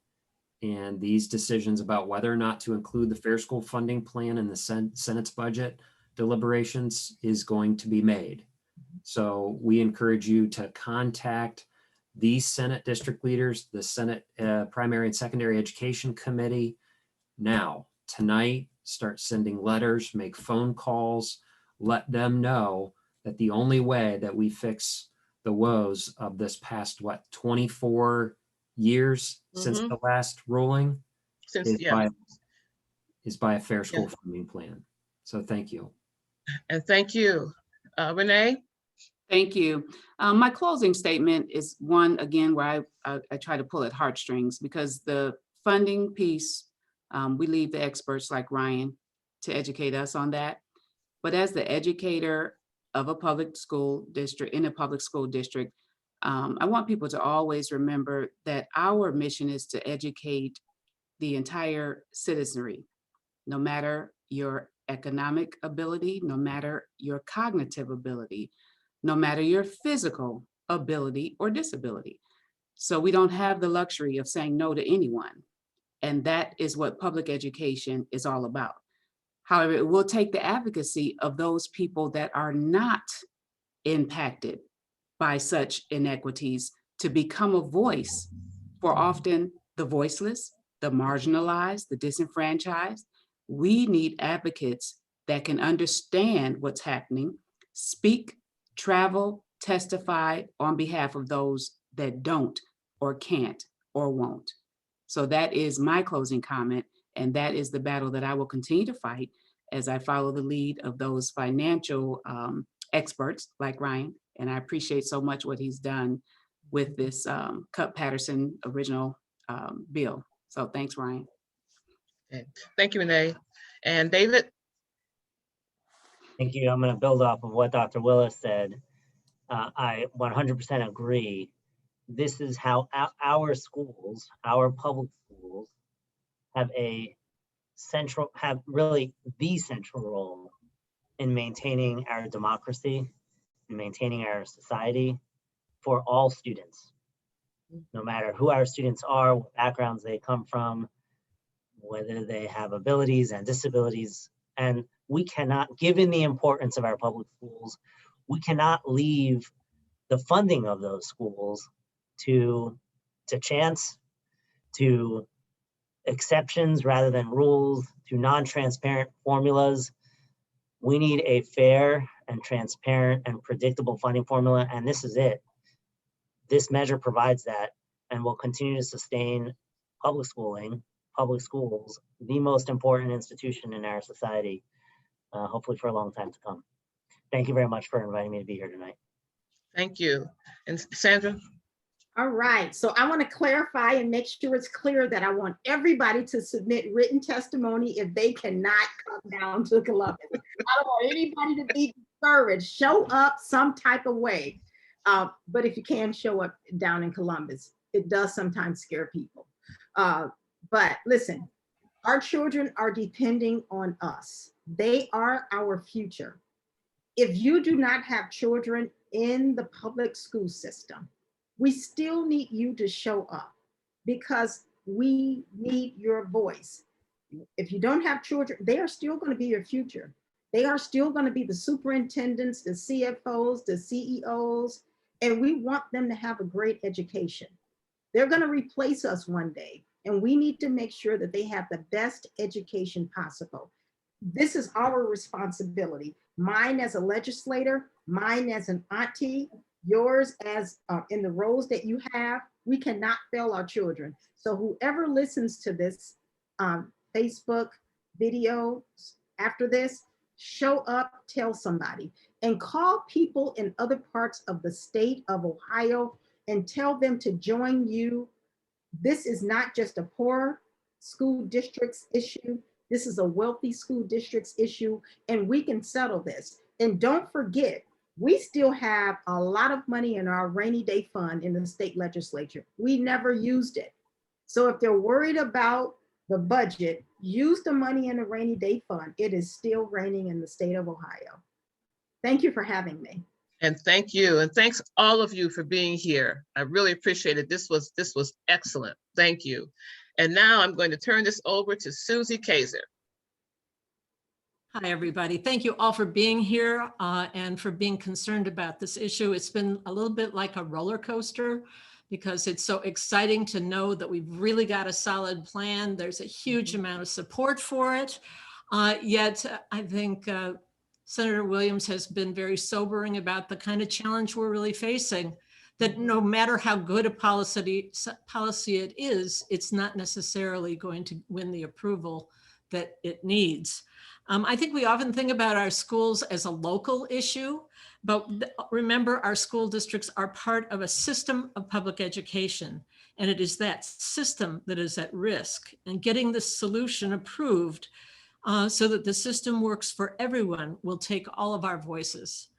And these decisions about whether or not to include the Fair School Funding Plan in the Senate's budget deliberations is going to be made. So we encourage you to contact these Senate district leaders, the Senate Primary and Secondary Education Committee now, tonight. Start sending letters, make phone calls, let them know that the only way that we fix the woes of this past, 24 years since the last ruling Since, yeah, is by a fair school funding plan. So thank you. and thank you. Renee? Thank you. My closing statement is one, again, where I try to pull at heartstrings, because the funding piece, we leave the experts like Ryan to educate us on that. But as the educator of a public school district, in a public school district, I want people to always remember that our mission is to educate the entire citizenry, no matter your economic ability, no matter your cognitive ability, no matter your physical ability or disability. So we don't have the luxury of saying no to anyone. And that is what public education is all about. However, it will take the advocacy of those people that are not impacted by such inequities to become a voice for often the voiceless, the marginalized, the disenfranchised. We need advocates that can understand what's happening, speak, travel, testify on behalf of those that don't or can't or won't. So that is my closing comment, and that is the battle that I will continue to fight as I follow the lead of those financial experts like Ryan. And I appreciate so much what he's done with this Cupp-Patterson original bill. So thanks, Ryan. Okay. Thank you, Renee. And David? Thank you. I'm going to build off of what Dr. Willis said. I 100% agree. This is how our schools, our public schools, have really the central role in maintaining our democracy and maintaining our society for all students, no matter who our students are, what backgrounds they come from, whether they have abilities and disabilities. And we cannot, given the importance of our public schools, we cannot leave the funding of those schools to chance, to exceptions rather than rules, to non-transparent formulas. We need a fair and transparent and predictable funding formula, and this is it. This measure provides that and will continue to sustain public schooling, public schools, the most important institution in our society, hopefully for a long time to come. Thank you very much for inviting me to be here tonight. Thank you. And Sandra? All right, so I want to clarify and make sure it's clear that I want everybody to submit written testimony if they cannot come down to Columbus. I don't want anybody to be discouraged. Show up some type of way. But if you can show up down in Columbus, it does sometimes scare people. But listen, our children are depending on us. They are our future. If you do not have children in the public school system, we still need you to show up because we need your voice. If you don't have children, they are still going to be your future. They are still going to be the superintendents, the CFOs, the CEOs, and we want them to have a great education. They're going to replace us one day, and we need to make sure that they have the best education possible. This is our responsibility. Mine as a legislator, mine as an auntie, yours as in the roles that you have. We cannot fail our children. So whoever listens to this Facebook video after this, show up, tell somebody, and call people in other parts of the state of Ohio and tell them to join you. This is not just a poor school district's issue. This is a wealthy school district's issue, and we can settle this. And don't forget, we still have a lot of money in our rainy day fund in the state legislature. We never used it. So if they're worried about the budget, use the money in the rainy day fund. It is still raining in the state of Ohio. Thank you for having me. And thank you. And thanks all of you for being here. I really appreciate it. This was excellent. Thank you. And now I'm going to turn this over to Susie Kaiser. Hi, everybody. Thank you all for being here and for being concerned about this issue. It's been a little bit like a roller coaster because it's so exciting to know that we've really got a solid plan. There's a huge amount of support for it. Yet I think Senator Williams has been very sobering about the kind of challenge we're really facing. that no matter how good a policy it is, it's not necessarily going to win the approval that it needs. I think we often think about our schools as a local issue, but remember, our school districts are part of a system of public education, and it is that system that is at risk. And getting the solution approved so that the system works for everyone will take all of our voices.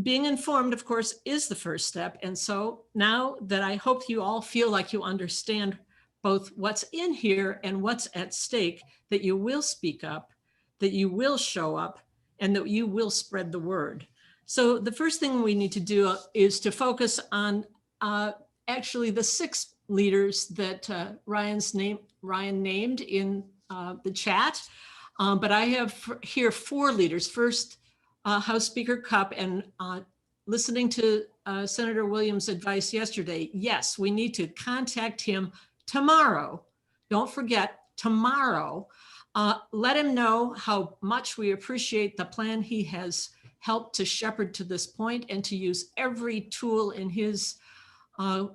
Being informed, of course, is the first step. And so now that I hope you all feel like you understand both what's in here and what's at stake, that you will speak up, that you will show up, and that you will spread the word. So the first thing we need to do is to focus on actually the 6 leaders that Ryan named in the chat. But I have here 4 leaders. First, House Speaker Cupp, and listening to Senator Williams' advice yesterday, yes, we need to contact him tomorrow. Don't forget, tomorrow. Let him know how much we appreciate the plan he has helped to shepherd to this point, and to use every tool in his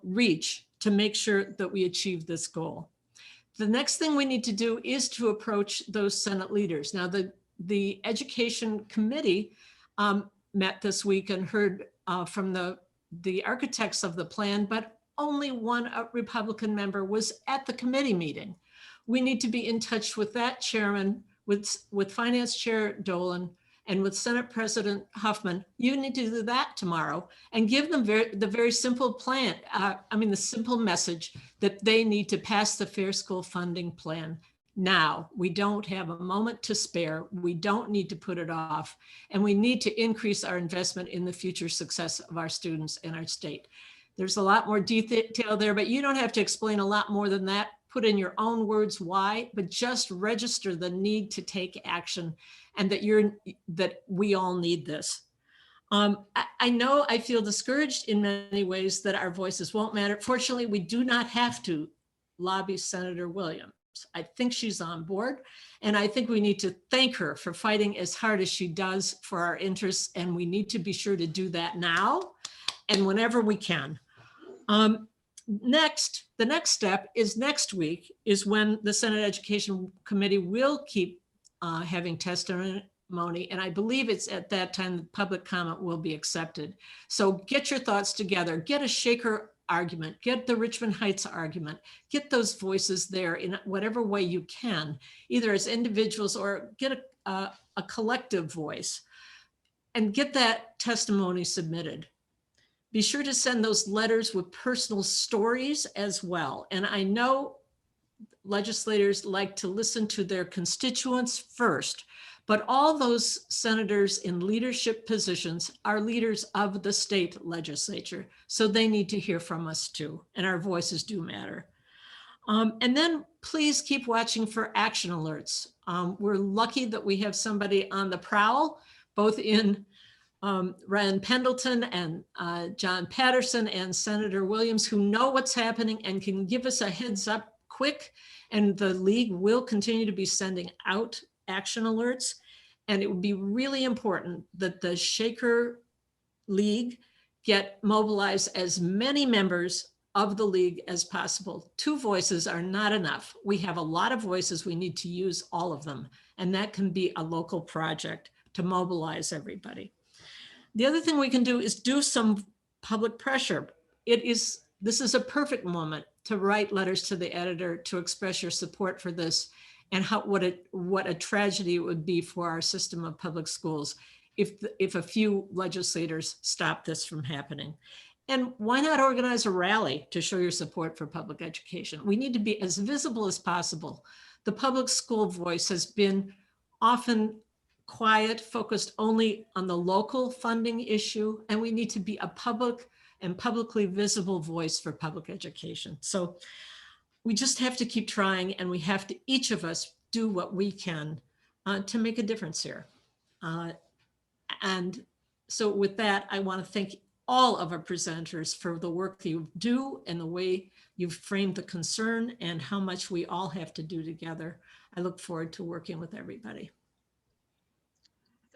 reach to make sure that we achieve this goal. The next thing we need to do is to approach those Senate leaders. Now, the Education Committee met this week and heard from the architects of the plan, but only one Republican member was at the committee meeting. We need to be in touch with that chairman, with Finance Chair Dolan, and with Senate President Huffman. You need to do that tomorrow and give them the very simple plan. The simple message that they need to pass the Fair School Funding Plan now. We don't have a moment to spare. We don't need to put it off. And we need to increase our investment in the future success of our students and our state. There's a lot more detail there, but you don't have to explain a lot more than that. Put in your own words why, but just register the need to take action, and that we all need this. I know I feel discouraged in many ways that our voices won't matter. Fortunately, we do not have to lobby Senator Williams. I think she's on board, and I think we need to thank her for fighting as hard as she does for our interests, and we need to be sure to do that now and whenever we can. Next, the next step is next week is when the Senate Education Committee will keep having testimony, and I believe it's at that time that public comment will be accepted. So get your thoughts together, get a Shaker argument, get the Richmond Heights argument, get those voices there in whatever way you can, either as individuals or get a collective voice, and get that testimony submitted. Be sure to send those letters with personal stories as well. And I know legislators like to listen to their constituents first, but all those senators in leadership positions are leaders of the state legislature. So they need to hear from us too, and our voices do matter. And then please keep watching for action alerts. We're lucky that we have somebody on the prowl, both in Ryan Pendleton and John Patterson and Senator Williams, who know what's happening and can give us a heads up quick. And the league will continue to be sending out action alerts. And it would be really important that the Shaker League get mobilized as many members of the league as possible. 2 voices are not enough. We have a lot of voices. We need to use all of them. And that can be a local project to mobilize everybody. The other thing we can do is do some public pressure. This is a perfect moment to write letters to the editor to express your support for this, and what a tragedy it would be for our system of public schools if a few legislators stop this from happening. And why not organize a rally to show your support for public education? We need to be as visible as possible. The public school voice has been often quiet, focused only on the local funding issue, and we need to be a public and publicly visible voice for public education. So we just have to keep trying, and we have to, each of us, do what we can to make a difference here. And so with that, I want to thank all of our presenters for the work you do and the way you've framed the concern and how much we all have to do together. I look forward to working with everybody.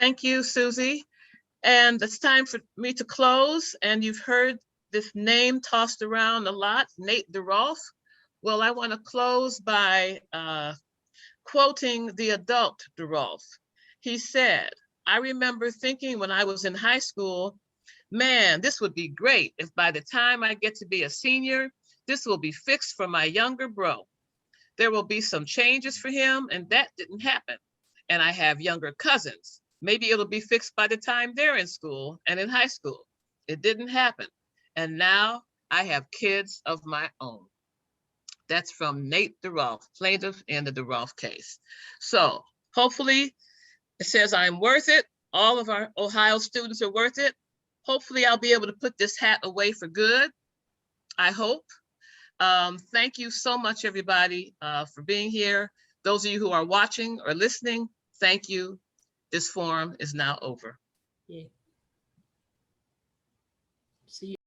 Thank you, Susie. And it's time for me to close. And you've heard this name tossed around a lot, Nate DeRolf. Well, I want to close by quoting the adult DeRolf. He said, I remember thinking when I was in high school, man, this would be great if by the time I get to be a senior, this will be fixed for my younger bro. There will be some changes for him, and that didn't happen. And I have younger cousins. Maybe it'll be fixed by the time they're in school and in high school. It didn't happen. And now I have kids of my own. That's from Nate DeRolf, plaintiff in the DeRolf case. So hopefully it says I'm worth it. All of our Ohio students are worth it. Hopefully I'll be able to put this hat away for good. I hope. Thank you so much, everybody, for being here. Those of you who are watching or listening, thank you. This forum is now over. Yeah. See you.